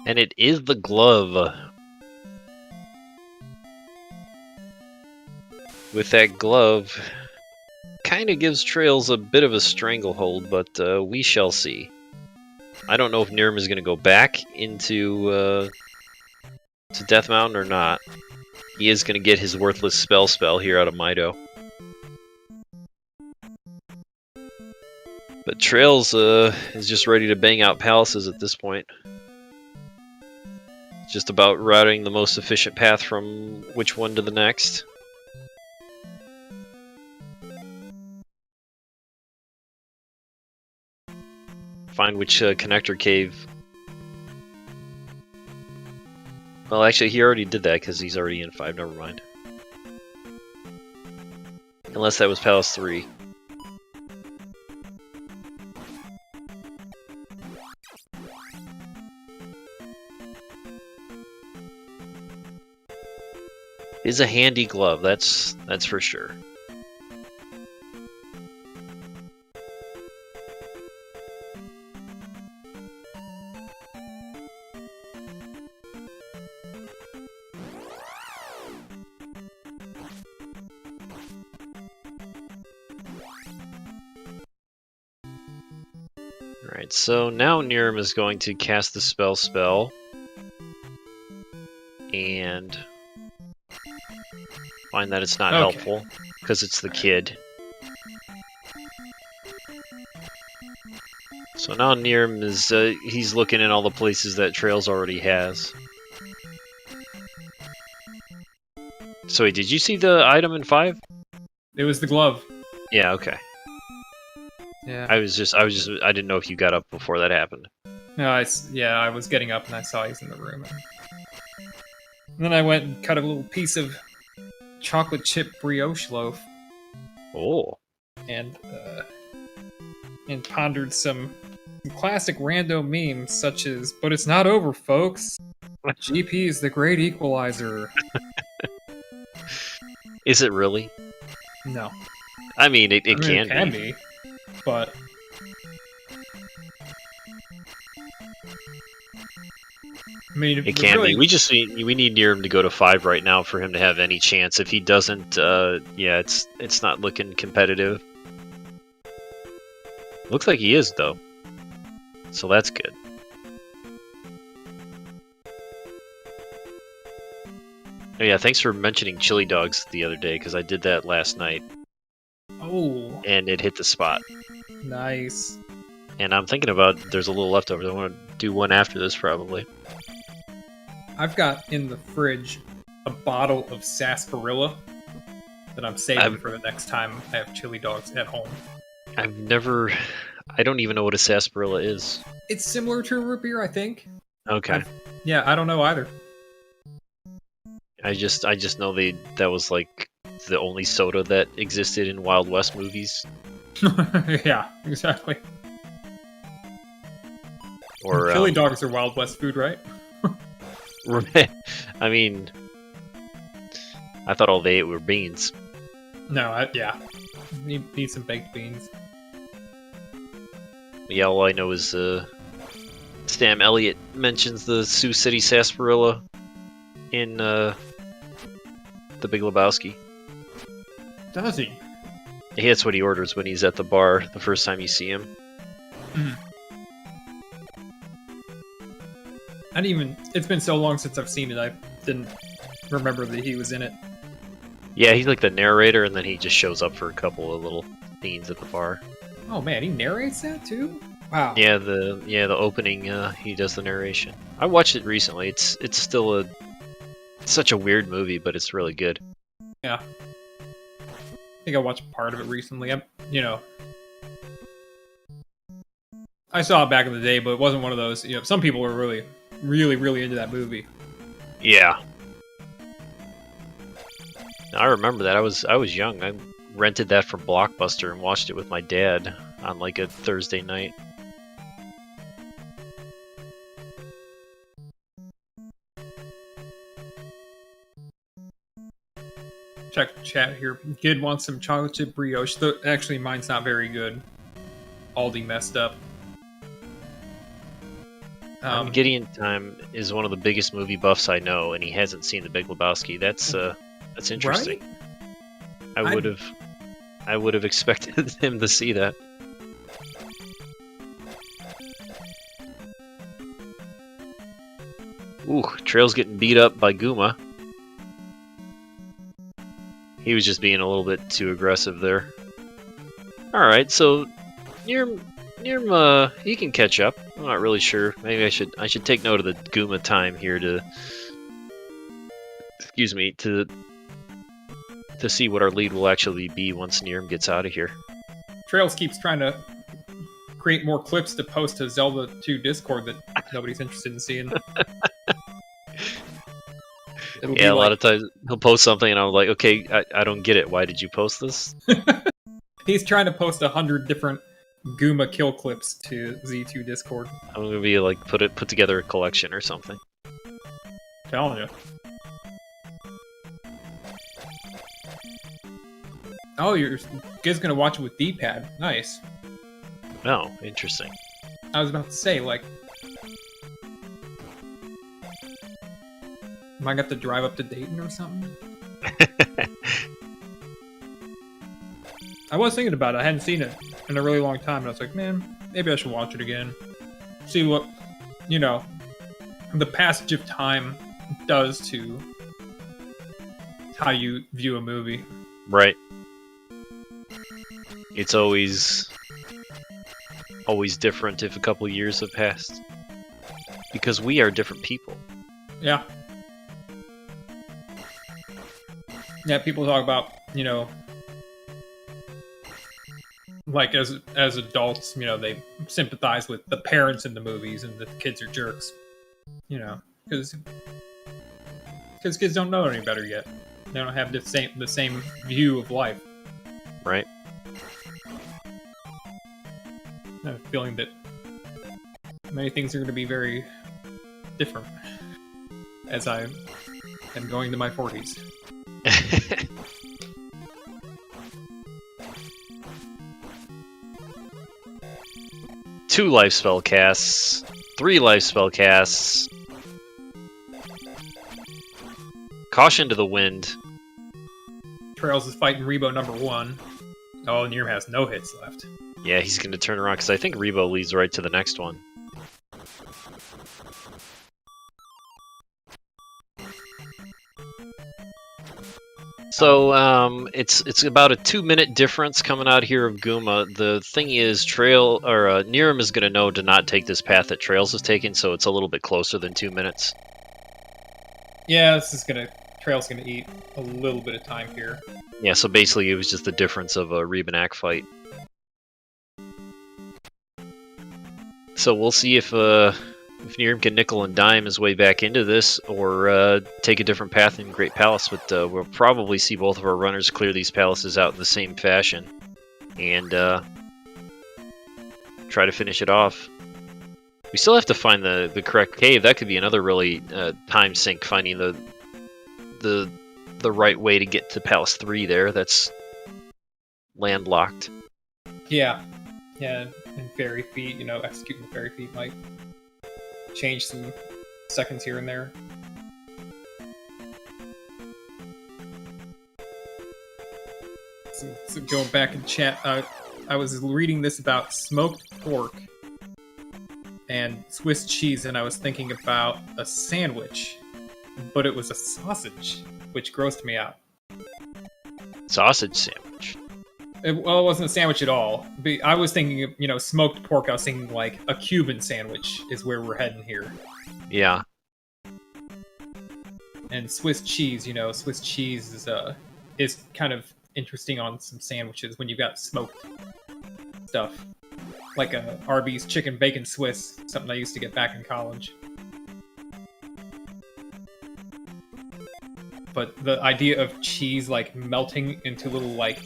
And it is the glove. With that glove, kind of gives traiLZ a bit of a stranglehold, but we shall see. I don't know if Neerrm is going to go back into to Death Mountain or not. He is going to get his worthless spell here out of Mido. But traiLZ is just ready to bang out palaces at this point. Just about routing the most efficient path from which one to the next. Find which connector cave. Well, actually, he already did that because he's already in 5. Never mind. Unless that was Palace 3. Is a handy glove. That's for sure. Alright, so now Neerrm is going to cast the spell, and find that it's not helpful, because it's the kid. So now Neerrm is, he's looking in all the places that traiLZ already has. So wait, did you see the item in 5? It was the glove. Yeah, okay. Yeah. I didn't know if you got up before that happened. No, I was getting up and I saw he's in the room. And then I went and cut a little piece of chocolate chip brioche loaf. Oh. And pondered some classic random memes such as, "But it's not over, folks. GP is the great equalizer." Is it really? No. I mean, it It can be. But I mean, it can really, be. We need Neerrm to go to 5 right now for him to have any chance. If he doesn't, yeah, it's not looking competitive. Looks like he is though, so that's good. Oh yeah, thanks for mentioning chili dogs the other day because I did that last night. Oh, and it hit the spot. Nice. And I'm thinking about there's a little leftover. I want to do one after this probably. I've got in the fridge a bottle of sarsaparilla that I'm saving for the next time I have chili dogs at home. I don't even know what a sarsaparilla is. It's similar to a root beer, I think. Okay. I don't know either. I just know that was like the only soda that existed in Wild West movies. Yeah, exactly. Or chili dogs are Wild West food, right? I mean, I thought all they ate were beans. No, yeah. Need some baked beans. Yeah, all I know is Sam Elliott mentions the Sioux City sarsaparilla in The Big Lebowski. Does he? Yeah, that's what he orders when he's at the bar the first time you see him. Mm. It's been so long since I've seen it, I didn't remember that he was in it. Yeah, he's like the narrator, and then he just shows up for a couple of little scenes at the bar. Oh man, he narrates that too? Wow. Yeah, the opening, he does the narration. I watched it recently. It's still such a weird movie, but it's really good. Yeah. I think I watched part of it recently. I saw it back in the day, but it wasn't one of those. Some people were really, really, really into that movie. Yeah. I remember that. I was young. I rented that from Blockbuster and watched it with my dad on like a Thursday night. check the chat here. Kid wants some chocolate chip brioche. Actually, mine's not very good. Aldi messed up. Gideon Time is one of the biggest movie buffs I know, and he hasn't seen The Big Lebowski. That's interesting. Right? I would have expected him to see that. Ooh, Trail's getting beat up by Guma. He was just being a little bit too aggressive there. Alright, so Neerrm, he can catch up. I'm not really sure. Maybe I should take note of the Guma time here to see what our lead will actually be once Neerrm gets out of here. Trails keeps trying to create more clips to post to Zelda 2 Discord that nobody's interested in seeing. Yeah, a lot of times he'll post something and I'm like, okay, I don't get it. Why did you post this? He's trying to post 100 different Guma kill clips to Z2 Discord. I'm gonna be like put together a collection or something. Telling you. Oh, your kid's gonna watch it with D-pad. Nice. Oh, interesting. I was about to say, like, am I gonna have to drive up to Dayton or something? I was thinking about it. I hadn't seen it in a really long time, and I was like, man, maybe I should watch it again. See what, the passage of time does to how you view a movie. Right. It's always different if a couple years have passed. Because we are different people. Yeah. Yeah, people talk about, like as adults, they sympathize with the parents in the movies and that the kids are jerks. Because kids don't know any better yet. They don't have the same view of life. Right. I have a feeling that many things are going to be very different as I am going to my 40s. Two life spell casts, 3 life spell casts. Caution to the wind. Trails is fighting Rebo number 1. Oh, Neerrm has no hits left. Yeah, he's going to turn around because I think Rebo leads right to the next one. So it's about a 2-minute difference coming out here of Guma. The thing is, Neerrm is going to know to not take this path that Trails is taking, so it's a little bit closer than 2 minutes. Yeah, Trail's gonna eat a little bit of time here. Yeah, so basically it was just the difference of a Rebanak fight. So we'll see if Neerrm can nickel and dime his way back into this, or take a different path in Great Palace, but we'll probably see both of our runners clear these palaces out in the same fashion, and try to finish it off. We still have to find the correct cave. That could be another really time sink, finding the right way to get to Palace 3 there. That's landlocked. Yeah, and fairy feet, executing the fairy feet might change some seconds here and there. So going back in chat, I was reading this about smoked pork and Swiss cheese, and I was thinking about a sandwich, but it was a sausage, which grossed me out. Sausage sandwich? It wasn't a sandwich at all. I was thinking of, smoked pork. I was thinking like a Cuban sandwich is where we're heading here. Yeah. And Swiss cheese, Swiss cheese is kind of interesting on some sandwiches when you've got smoked stuff. Like a Arby's chicken bacon Swiss, something I used to get back in college. But the idea of cheese like melting into little like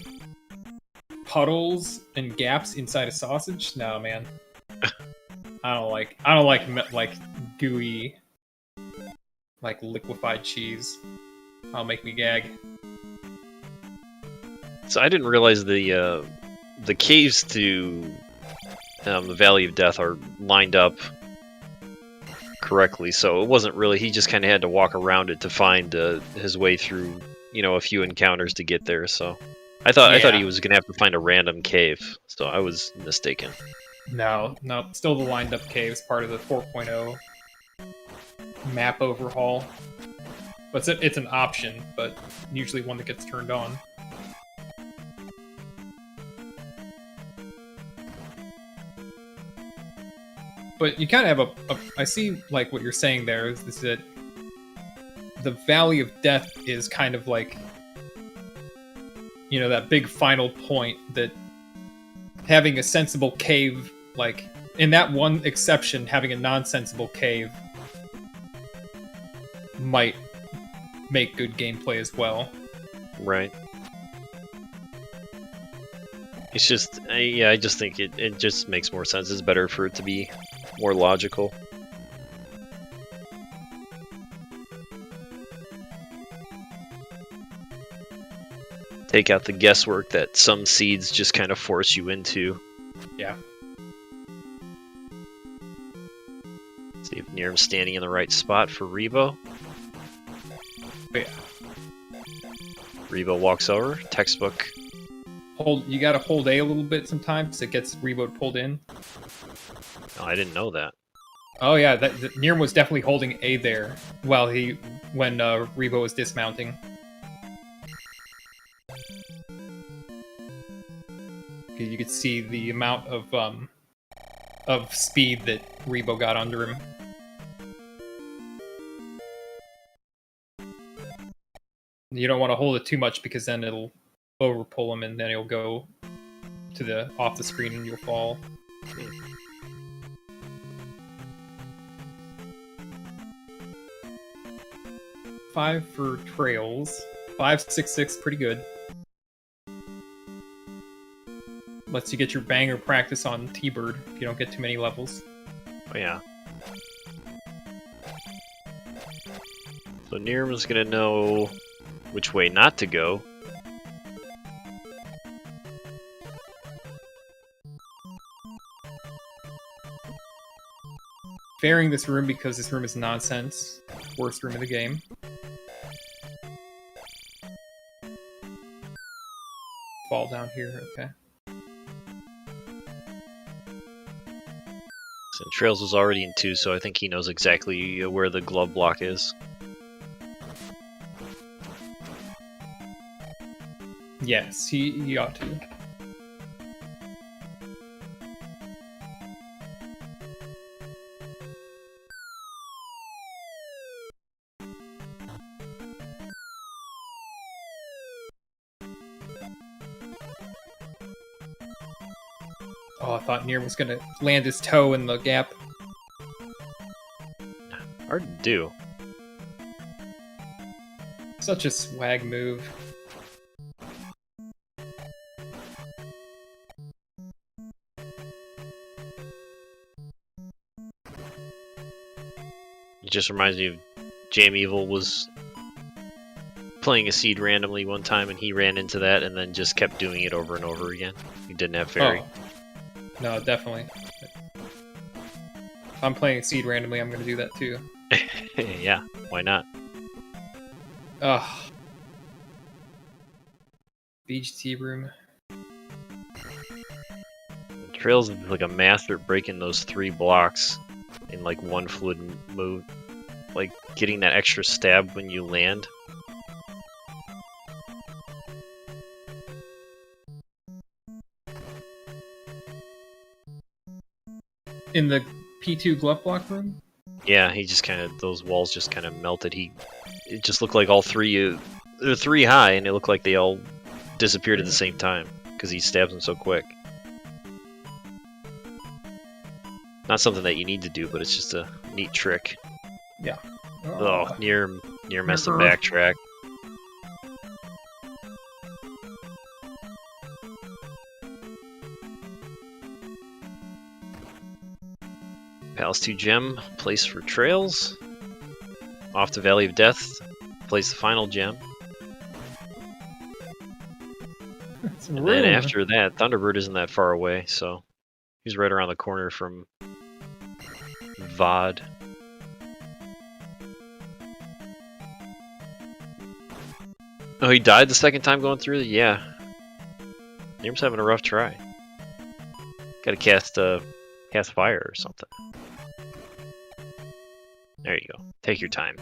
puddles and gaps inside a sausage, no man. I don't like gooey, like liquefied cheese. That'll make me gag. So I didn't realize the caves to the Valley of Death are lined up correctly, so it wasn't really. He just kind of had to walk around it to find his way through, a few encounters to get there. So I thought he was gonna have to find a random cave. So I was mistaken. No, still the lined up caves, part of the 4.0 map overhaul. But it's an option, but usually one that gets turned on. But you kind of have I see like what you're saying there is that the Valley of Death is kind of like, that big final point that having a sensible cave, like in that one exception, having a nonsensible cave might make good gameplay as well. Right. It's just, I just think it just makes more sense. It's better for it to be more logical. Take out the guesswork that some seeds just kind of force you into. Yeah. See if Neerrm's standing in the right spot for Rebo. Yeah. Rebo walks over, textbook. You gotta hold A a little bit sometimes, it gets Rebo pulled in. Oh, I didn't know that. Oh yeah, Neerrm was definitely holding A there when Rebo was dismounting. You could see the amount of speed that Rebo got under him. You don't want to hold it too much because then it'll overpull him and then he'll go to off the screen and you'll fall. 5 for traiLZ. 5.66, pretty good. Lets you get your banger practice on T-Bird if you don't get too many levels. Oh yeah. So Neerrm is gonna know which way not to go. Fairing this room because this room is nonsense. Worst room in the game. Fall down here, okay. So traiLZ was already in 2, so I think he knows exactly where the glove block is. Yes, he ought to. Oh, I thought Neerrm was gonna land his toe in the gap. Hard to do. Such a swag move. It just reminds me of Jam Evil was playing a seed randomly one time and he ran into that and then just kept doing it over and over again. He didn't have fairy. Oh. No, definitely. If I'm playing a seed randomly, I'm gonna do that too. Yeah, why not? Ugh. BGT room. traiLZ is like a master at breaking those 3 blocks in like one fluid move. Like getting that extra stab when you land. In the P2 glove block room? Yeah, he just kind of, those walls just kind of melted. It just looked like all 3, they're 3 high, and it looked like they all disappeared at the same time because he stabs them so quick. Not something that you need to do, but it's just a neat trick. Yeah. Oh, Neerrm has to backtrack. Palace 2 gem, place for traiLZ. Off to Valley of Death, place the final gem. And then after that, Thunderbird isn't that far away, so he's right around the corner from VOD. Oh, he died the second time going through? Yeah. Neerrm's having a rough try. Gotta cast fire or something. There you go. Take your time.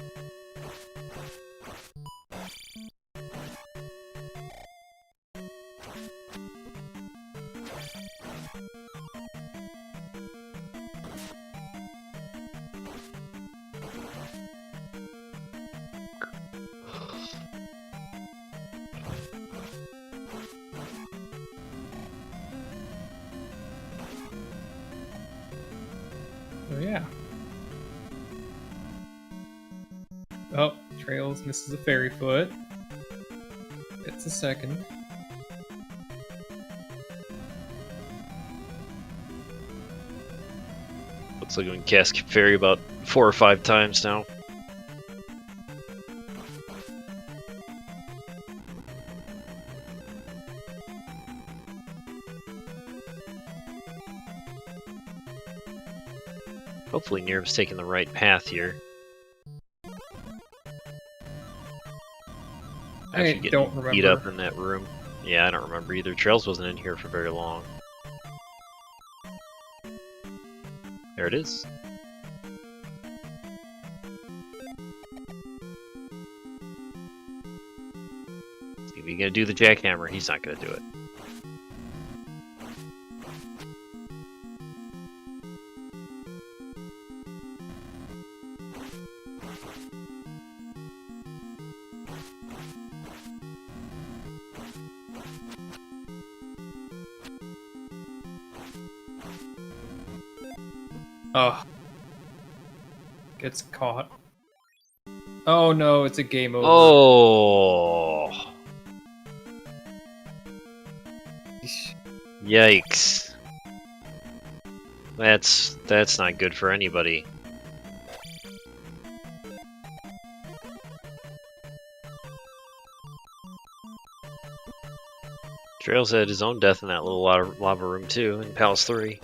Oh yeah. Oh, traiLZ misses a fairy foot. It's a second. Looks like we can cast fairy about 4 or 5 times now. Hopefully Neerrm's taking the right path here. I don't remember. Beat up in that room. Yeah, I don't remember either. traiLZ wasn't in here for very long. There it is. If he's gonna do the jackhammer, he's not gonna do it. Oh. Gets caught. Oh no, it's a game over. Oh! Eesh. Yikes. That's not good for anybody. traiLZ had his own death in that little lava room too, in Palace 3.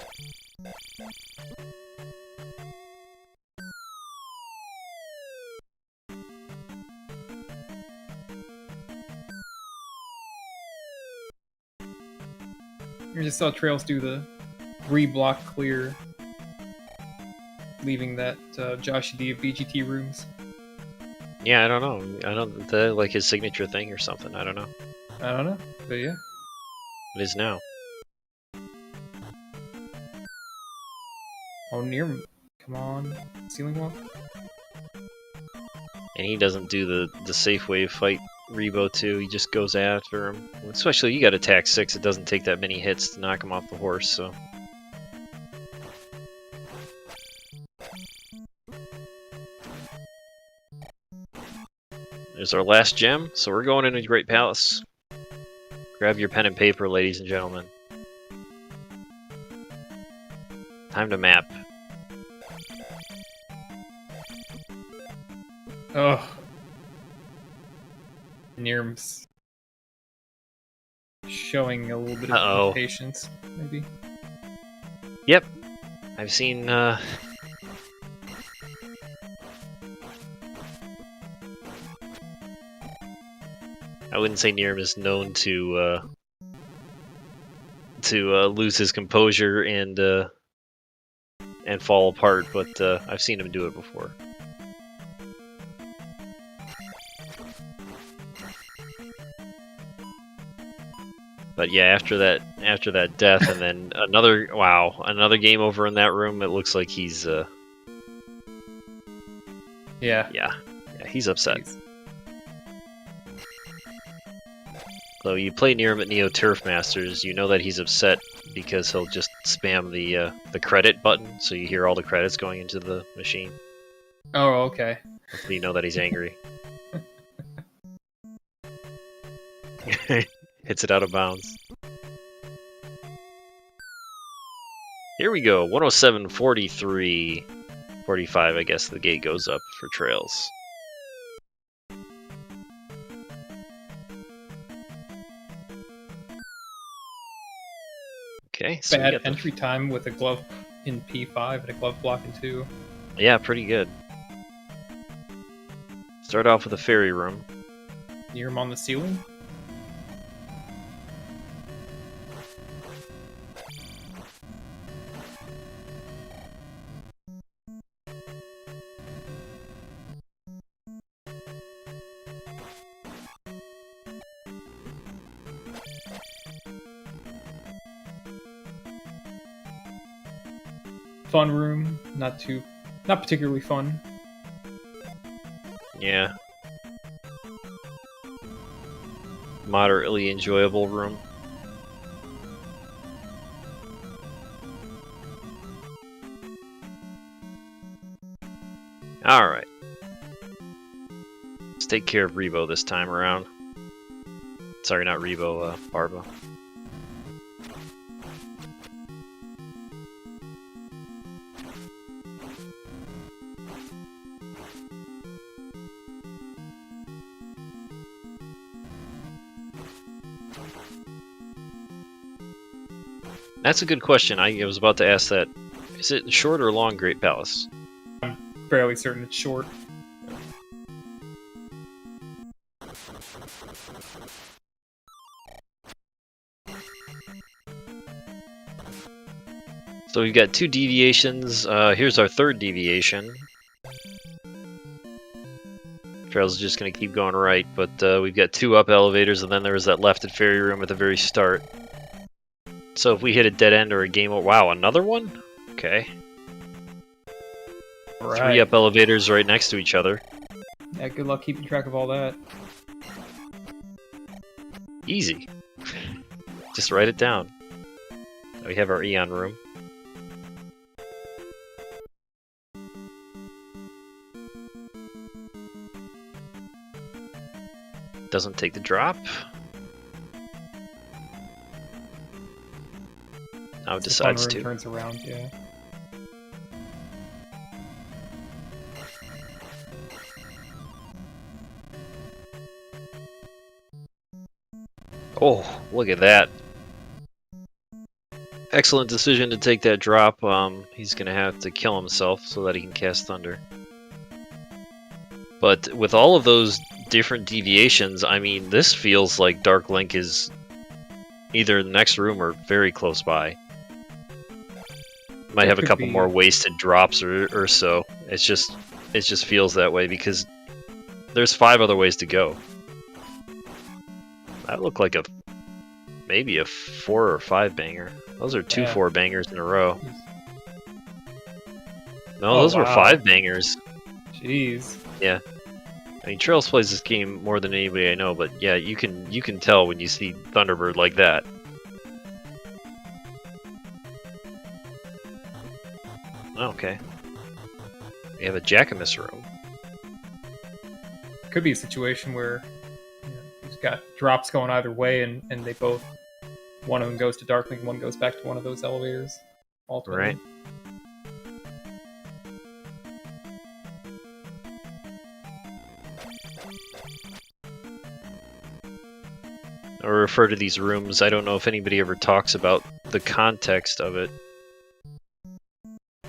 I just saw traiLZ do the re-block clear, leaving that Josh D of BGT rooms. Yeah, I don't know. I don't that like his signature thing or something. I don't know. I don't know, but yeah. It is now. Oh, Neerrm, come on, ceiling wall. And he doesn't do the safe wave fight Rebo too. He just goes after him. Especially you got attack 6. It doesn't take that many hits to knock him off the horse. So. There's our last gem. So we're going into Great Palace. Grab your pen and paper, ladies and gentlemen. Time to map. Oh. Neerrm's showing a little bit of impatience, maybe. Yep. I've seen, I wouldn't say Neerrm is known to lose his composure and fall apart, but I've seen him do it before. But yeah, after that death, and then another game over in that room. It looks like he's yeah, he's upset. So you play Neerrm at Neo Turf Masters, you know that he's upset because he'll just spam the credit button, so you hear all the credits going into the machine. Oh, okay. Hopefully you know that he's angry. Hits it out of bounds. Here we go, 107.43. 45, I guess the gate goes up for traiLZ. Okay, so we Bad got the entry time with a glove in P5 and a glove block in 2. yeah, pretty good. Start off with a fairy room. Neerrm on the ceiling. Fun room, not particularly fun. Yeah. Moderately enjoyable room. Alright. Let's take care of Rebo this time around. Sorry, not Rebo, Barba. That's a good question. I was about to ask that. Is it short or long Great Palace? I'm fairly certain it's short. So we've got 2 deviations. Here's our 3rd deviation. Trail's just going to keep going right, but we've got 2 up elevators, and then there was that left at fairy room at the very start. So if we hit a dead end or a game over... Wow, another one? Okay. Right. 3 up elevators right next to each other. Yeah, good luck keeping track of all that. Easy. Just write it down. We have our Eon room. Doesn't take the drop. Now it decides to. Turns around, yeah. Oh, look at that. Excellent decision to take that drop. He's going to have to kill himself so that he can cast Thunder. But with all of those different deviations, I mean, this feels like Dark Link is either in the next room or very close by. Might have a couple more wasted drops or so. It just feels that way because there's 5 other ways to go. That looked like maybe a 4 or 5 banger. Those are 2 4 bangers in a row. No, those were 5 bangers. Jeez. Yeah. I mean, traiLZ plays this game more than anybody I know, but yeah, you can tell when you see Thunderbird like that. Okay. We have a Jackamus room. Could be a situation where he's got drops going either way, and they both, one of them goes to Darklink, one goes back to one of those elevators. Ultimately. Right. I refer to these rooms. I don't know if anybody ever talks about the context of it.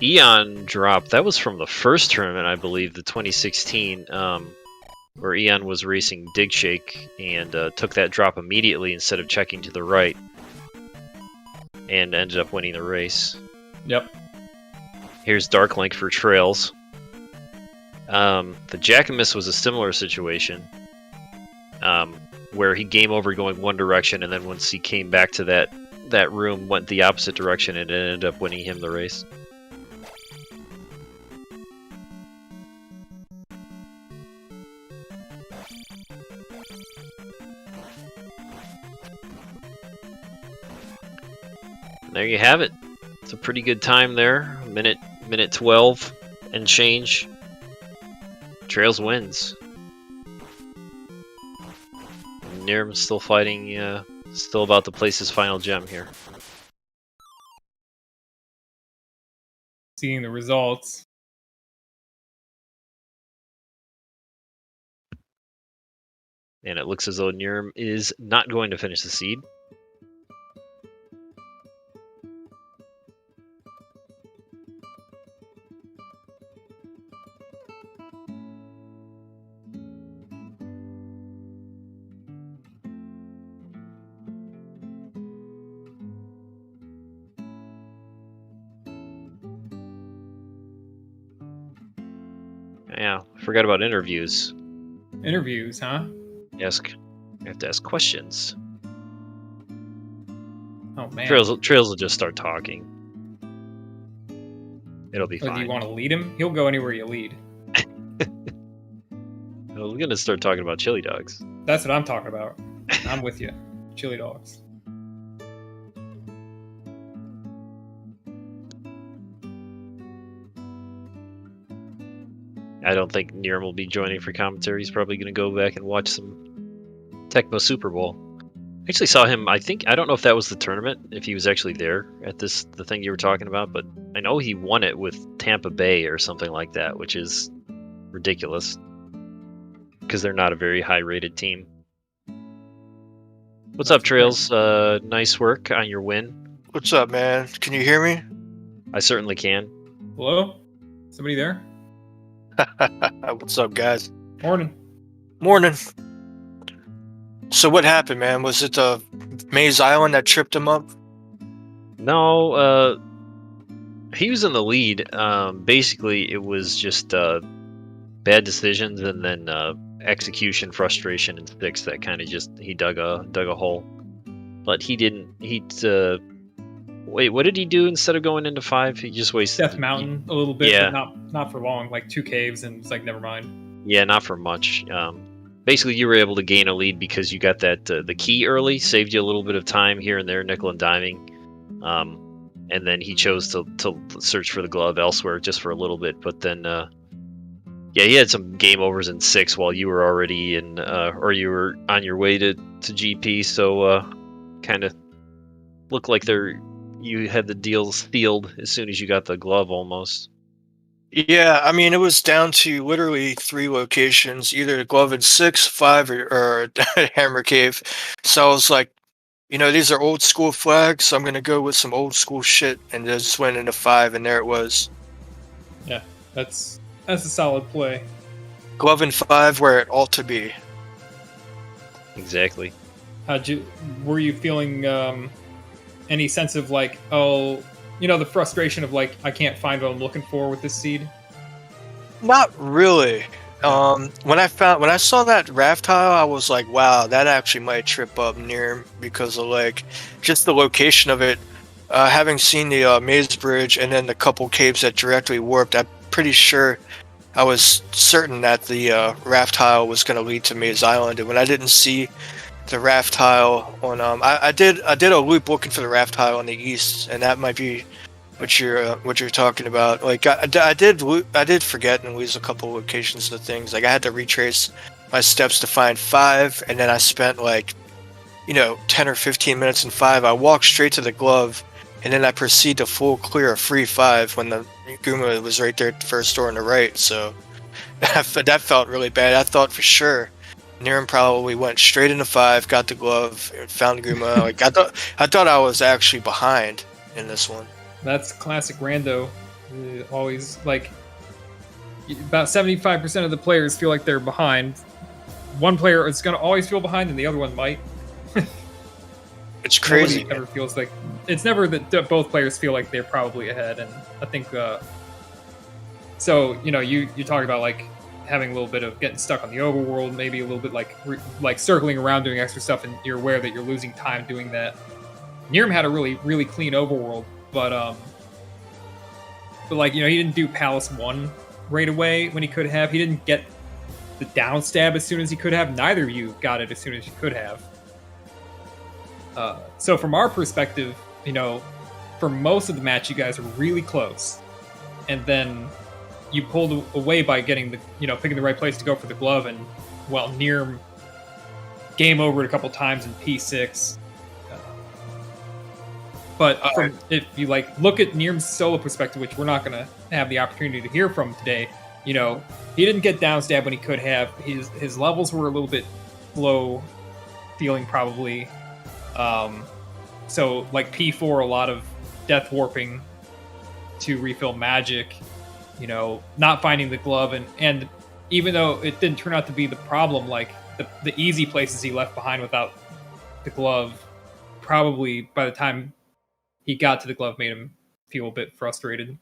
Eon drop, that was from the first tournament, I believe, the 2016, where Eon was racing Dig Shake and took that drop immediately instead of checking to the right, and ended up winning the race. Yep. Here's Dark Link for traiLZ. The Jackamus was a similar situation, where he game over going one direction, and then once he came back to that room, went the opposite direction, and it ended up winning him the race. And there you have it. It's a pretty good time there. Minute 12 and change. traiLZ wins. Neerrm's still fighting, still about to place his final gem here. Seeing the results. And it looks as though Neerrm is not going to finish the seed. Yeah, forgot about interviews. Interviews, huh? I have to ask questions. Oh man. Trails will just start talking. It'll be Or fine. do you want to lead him? He'll go anywhere you lead. We're gonna start talking about chili dogs. That's what I'm talking about. I'm with you. Chili dogs. I don't think Neerrm will be joining for commentary. He's probably gonna go back and watch some Tecmo Super Bowl. I actually saw him. I don't know if that was the tournament, if he was actually there at the thing you were talking about, but I know he won it with Tampa Bay or something like that, which is ridiculous because they're not a very high-rated team. What's up, Trails? Nice work on your win. What's up, man? Can you hear me? I certainly can. Hello? Somebody there? What's up, guys? Morning. Morning. So what happened, man? Was it the Maze Island that tripped him up? No, he was in the lead. Basically, it was just bad decisions and then execution, frustration, and sticks that kind of just he dug a hole. But he didn't. Wait, what did he do instead of going into 5? He just wasted Death Mountain a little bit, yeah. but not for long. Like 2 caves, and it's like never mind. Yeah, not for much. Basically, you were able to gain a lead because you got that the key early, saved you a little bit of time here and there, nickel and diming. And then he chose to search for the glove elsewhere just for a little bit. But then, yeah, he had some game overs in 6 while you were already in, or you were on your way to GP. So, kind of looked like you had the deal sealed as soon as you got the glove almost. Yeah, I mean, it was down to literally 3 locations, either the glove in 6, 5, or Hammer Cave. So I was like, these are old school flags, so I'm going to go with some old school shit, and just went into 5, and there it was. Yeah, that's a solid play. Glove in 5 where it ought to be. Exactly. Were you feeling any sense of like, the frustration of like, I can't find what I'm looking for with this seed? Not really. When I saw that raft tile, I was like, wow, that actually might trip up Neerrm because of like just the location of it. Having seen the maze bridge and then the couple caves that directly warped, I'm pretty sure I was certain that the raft tile was going to lead to Maze Island. And when I didn't see the raft tile on, I did a loop looking for the raft tile on the east, and that might be what you're talking about. Like I did forget and lose a couple locations of things. Like I had to retrace my steps to find 5, and then I spent like 10 or 15 minutes in 5. I walked straight to the glove, and then I proceed to full clear a free 5 when the Guma was right there at the first door on the right. So that felt really bad. I thought for sure Neerrm probably went straight into 5, got the glove, found Guma. Like I thought I was actually behind in this one. That's classic rando. Always like about 75% of the players feel like they're behind. One player is going to always feel behind, and the other one might. It's crazy. Nobody ever feels like it's never that both players feel like they're probably ahead, and I think so. You talk about like having a little bit of getting stuck on the overworld, maybe a little bit like circling around doing extra stuff, and you're aware that you're losing time doing that. Neerrm had a really really clean overworld, but like he didn't do Palace 1 right away when he could have. He didn't get the down stab as soon as he could have. Neither of you got it as soon as you could have. So from our perspective, for most of the match, you guys were really close, and then you pulled away by getting picking the right place to go for the glove, and Neerrm game overed a couple times in P6. But if you look at Neerrm's solo perspective, which we're not going to have the opportunity to hear from today, he didn't get down stab when he could have. His levels were a little bit low feeling probably. So like P4, a lot of death warping to refill magic, not finding the glove, and even though it didn't turn out to be the problem, like the easy places he left behind without the glove, probably by the time he got to the glove made him feel a bit frustrated.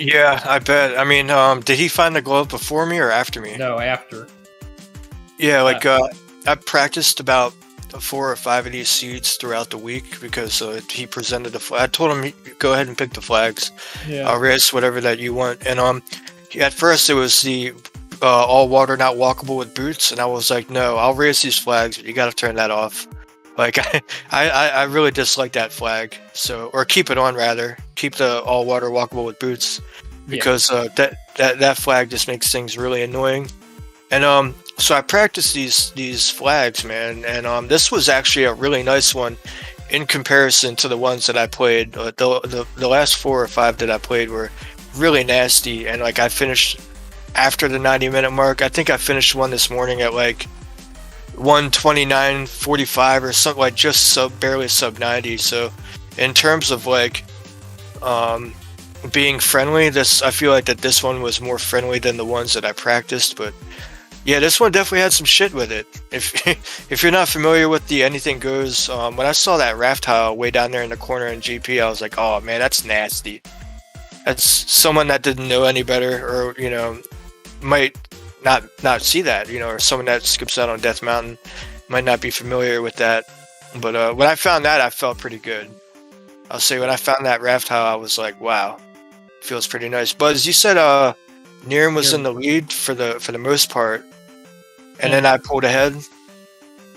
Yeah, I bet. I mean, did he find the glove before me or after me? No, after. Yeah, like I practiced about 4 or 5 of these seeds throughout the week because he presented the flag. I told him, go ahead and pick the flags. Yeah. I'll race whatever that you want. And at first it was the all water not walkable with boots, and I was like, no, I'll race these flags, but you got to turn that off. Like I really dislike that flag. So, or keep it on rather. Keep the all water walkable with boots because that flag just makes things really annoying. And so I practiced these flags, man, and this was actually a really nice one in comparison to the ones that I played. The last 4 or 5 that I played were really nasty, and like I finished after the 90-minute mark. I think I finished one this morning at like 1:29:45 or something, like just barely sub 90. So in terms of like being friendly, I feel like that this one was more friendly than the ones that I practiced, but yeah, this one definitely had some shit with it. If you're not familiar with the anything goes, when I saw that raft tile way down there in the corner in GP, I was like, oh man, that's nasty. That's someone that didn't know any better, or might not see that, or someone that skips out on Death Mountain might not be familiar with that. But when I found that, I felt pretty good. I'll say when I found that raft tile, I was like, wow, feels pretty nice. Buzz, you said Neerrm was in the lead for the most part, and then I pulled ahead.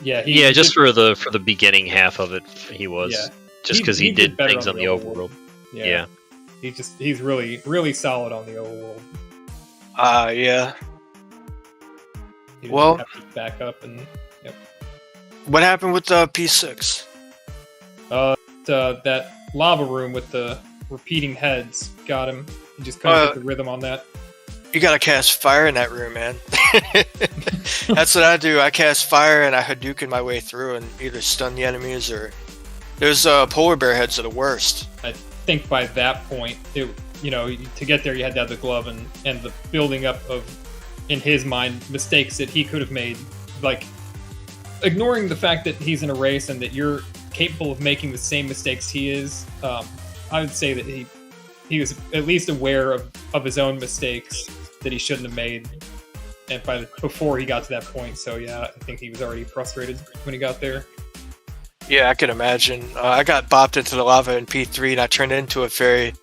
Yeah, just for the beginning half of it, he was. Yeah. Just because he did things on the overworld. Yeah. He's really, really solid on the overworld. Yeah. He Well, have to back up and yep. What happened with P6? That lava room with the repeating heads got him. He just couldn't get the rhythm on that. You gotta cast fire in that room, man. That's what I do. I cast fire and I Hadouken my way through and either stun the enemies or... Those polar bear heads are the worst. I think by that point, to get there you had to have the glove and the building up of, in his mind, mistakes that he could have made. Like, ignoring the fact that he's in a race and that you're capable of making the same mistakes he is, I would say that he was at least aware of his own mistakes that he shouldn't have made, and before he got to that point. So yeah, I think he was already frustrated when he got there. Yeah, I can imagine. I got bopped into the lava in P3 and I turned into a fairy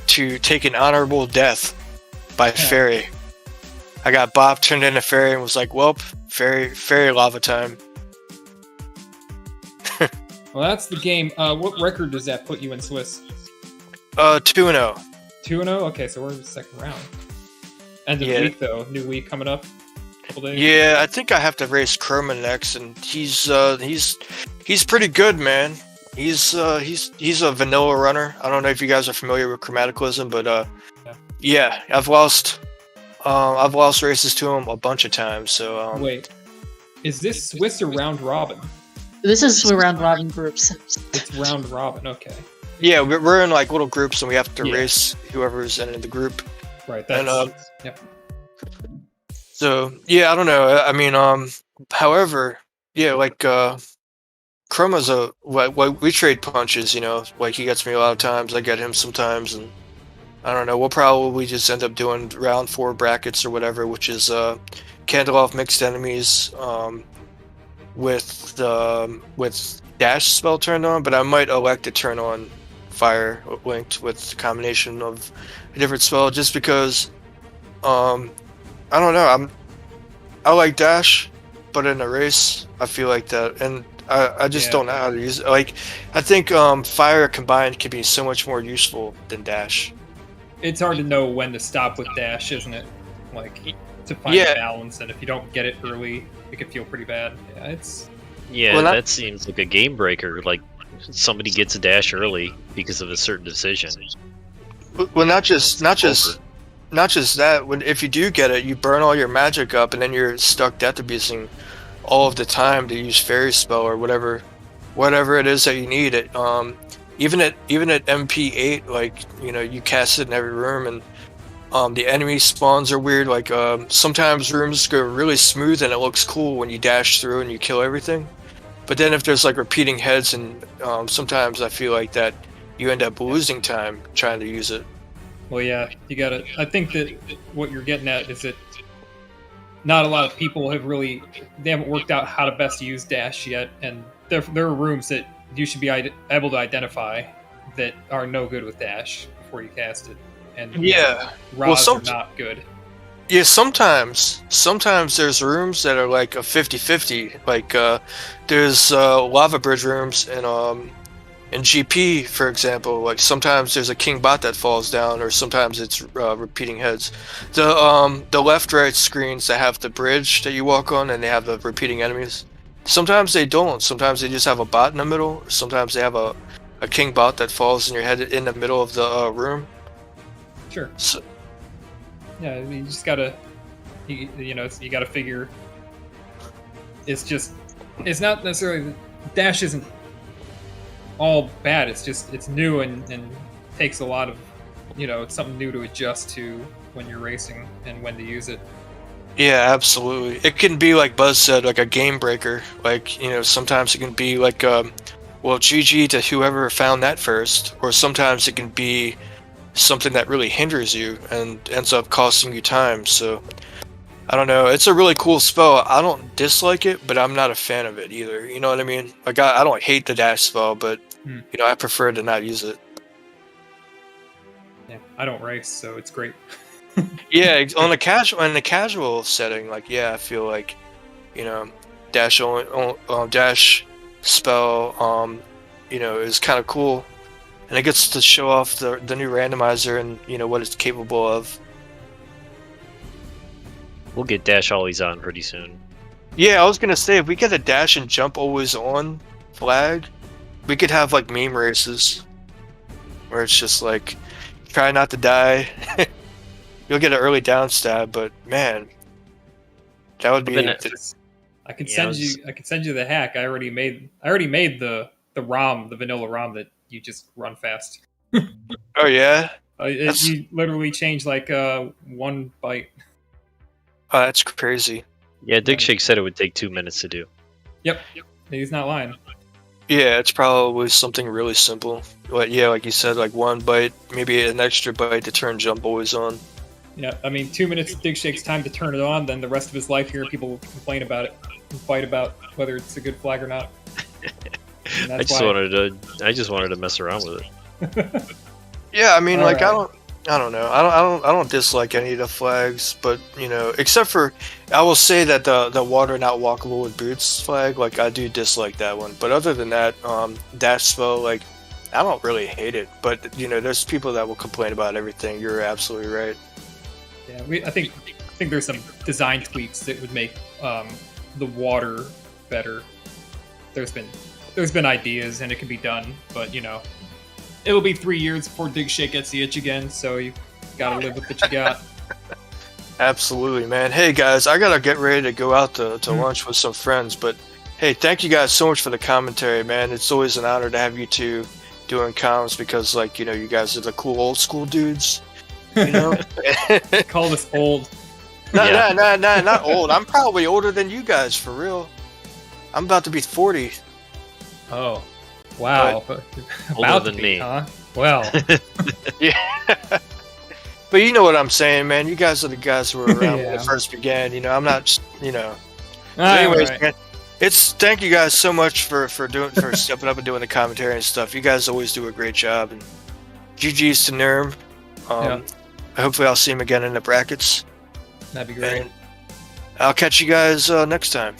to take an honorable death by fairy. I got bopped, turned into a fairy, and was like, "Welp, fairy lava time." Well, that's the game. What record does that put you in, Swiss? 2-0. 2-0. Okay, so we're in the second round. End of the week, though. New week coming up. Couple days. Yeah, I think I have to race Chroma next, and he's pretty good, man. He's a vanilla runner. I don't know if you guys are familiar with Chromaticalism, but yeah, I've lost races to him a bunch of times. So wait, is this Swiss or round robin? This is round robin groups. It's round robin. Okay. Yeah, we're in like little groups, and we have to race whoever's in the group. Right. That's, yep. So yeah, I don't know. I mean, however, yeah, like Chroma's we trade punches. Like he gets me a lot of times, I get him sometimes, and I don't know. We'll probably just end up doing round 4 brackets or whatever, which is candle off mixed enemies with dash spell turned on, but I might elect to turn on fire linked with a combination of a different spell, just because I don't know, I like dash, but in a race I feel like that, and I just don't know how to use it. Like, I think fire combined can be so much more useful than dash. It's hard to know when to stop with dash, isn't it? Like, to find a balance, and if you don't get it early, it can feel pretty bad. That seems like a game breaker. Like, somebody gets a dash early because of a certain decision. Well, not just that. If you do get it, you burn all your magic up, and then you're stuck death abusing all of the time to use fairy spell or whatever it is that you need. It even at MP8, like, you cast it in every room, and the enemy spawns are weird. Like sometimes rooms go really smooth and it looks cool when you dash through and you kill everything. But then if there's like repeating heads, and sometimes I feel like that you end up losing time trying to use it. Well, yeah, you gotta. I think that what you're getting at is that not a lot of people have really. They haven't worked out how to best use dash yet, and there are rooms that you should be able to identify that are no good with dash before you cast it. And Yeah. rods are not good. Yeah, sometimes there's rooms that are like a 50-50. Like there's lava bridge rooms in GP, for example. Like sometimes there's a king bot that falls down, or sometimes it's repeating heads. The left-right screens that have the bridge that you walk on and they have the repeating enemies. Sometimes they don't. Sometimes they just have a bot in the middle. Sometimes they have a king bot that falls in your head in the middle of the room. Sure. So, yeah, you just gotta, you gotta figure. It's not necessarily dash isn't all bad. It's new and takes a lot of, it's something new to adjust to when you're racing and when to use it. yeah, absolutely. It can be, like Buzz said, like a game breaker. Like, sometimes it can be like, well, GG to whoever found that first, or sometimes it can be something that really hinders you and ends up costing you time. So I don't know, it's a really cool spell. I don't dislike it, but I'm not a fan of it either, you know what I mean? Like I don't hate the dash spell, but I prefer to not use it. Yeah, I don't race, so it's great. Yeah, on the casual setting, like, yeah, I feel like dash spell is kind of cool. And it gets to show off the new randomizer and what it's capable of. We'll get dash always on pretty soon. Yeah, I was gonna say, if we get a dash and jump always on flag, we could have like meme races where it's just like try not to die. You'll get an early down stab, but man, that would be. I could send you the hack. I already made the ROM, the vanilla ROM that you just run fast. Oh yeah, you literally change like 1 byte. Oh, that's crazy. Yeah, Digshake said it would take 2 minutes to do. Yep, he's not lying. Yeah, it's probably something really simple. Like, yeah, like you said, like 1 byte, maybe an extra byte to turn jump always on. Yeah, I mean 2 minutes Digshake's time to turn it on, then the rest of his life here people will complain about it and fight about whether it's a good flag or not. I just wanted to mess around with it. Yeah, I mean, All like, right. I don't know. I don't dislike any of the flags, but except for, I will say that the water not walkable with boots flag, like, I do dislike that one. But other than that, dash spell, like, I don't really hate it. But there's people that will complain about everything. You're absolutely right. Yeah, I think there's some design tweaks that would make the water better. There's been ideas and it can be done, but it'll be 3 years before Digshake gets the itch again, so you gotta live with what you got. Absolutely, man. Hey guys, I gotta get ready to go out to lunch with some friends, but hey, thank you guys so much for the commentary, man. It's always an honor to have you two doing comms because, like, you guys are the cool old school dudes. Call this old. Not old. I'm probably older than you guys, for real. I'm about to be 40. Oh, wow. Older than me. Huh? Well. Yeah. But you know what I'm saying, man. You guys are the guys who were around when it first began. I'm not, Anyways, right. man, thank you guys so much for stepping up and doing the commentary and stuff. You guys always do a great job. And GG's to Neerrm. Hopefully I'll see him again in the brackets. That'd be great. And I'll catch you guys next time.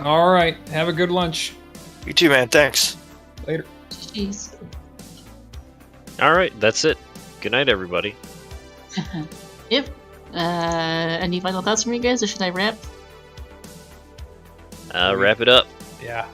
All right. Have a good lunch. You too, man. Thanks. Later. Jeez. All right, that's it. Good night, everybody. Yep. Any final thoughts from you guys, or should I wrap? Wrap it up. Yeah.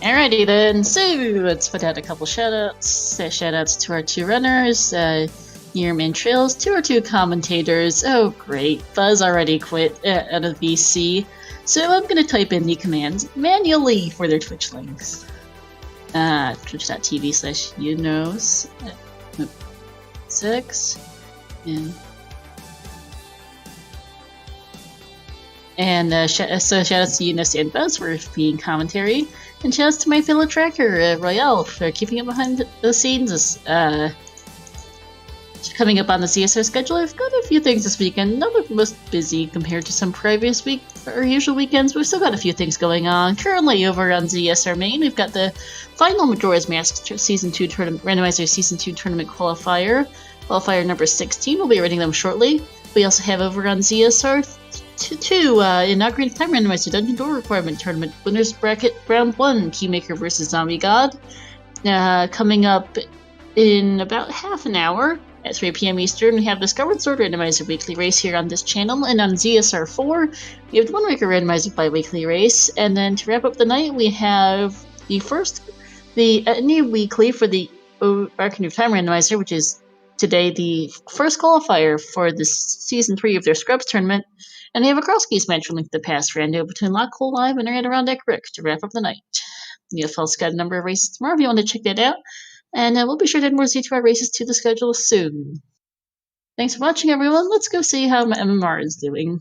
Alrighty then, so let's put out a couple shoutouts. Shoutouts to our 2 runners, Neerrm and traiLZ, to our 2 commentators. Oh great, Buzz already quit out of VC, so I'm gonna type in the commands manually for their Twitch links. Twitch.tv/unos6 and so shoutouts to Unos and Buzz for being commentary, and shoutouts to my fellow tracker Royale for keeping it behind the scenes Coming up on the CSR schedule, I've got a few things this weekend. Not the most busy compared to some previous week or usual weekends, but we've still got a few things going on. Currently over on ZSR Main, we've got the final Majora's Mask Season 2 tournament, Randomizer Season 2 tournament qualifier. Qualifier number 16, we'll be reading them shortly. We also have over on ZSR 2, inaugurated time randomizer dungeon door requirement tournament. Winners bracket round 1, Keymaker versus Zombie God. Coming up in about half an hour at 3 p.m. Eastern, we have Discovered Sword Randomizer Weekly Race here on this channel, and on ZSR 4, we have the One Waker Randomizer Bi-Weekly Race, and then to wrap up the night, we have the new weekly for the Arcane of Time Randomizer, which is today the first qualifier for the Season 3 of their Scrubs tournament, and they have a cross-case match from Link to the Past rando between Lockhole Live and Around Deck Rick to wrap up the night. The EFL's got a number of races tomorrow if you want to check that out. And we'll be sure to add more Z2R races to the schedule soon. Thanks for watching, everyone. Let's go see how my MMR is doing.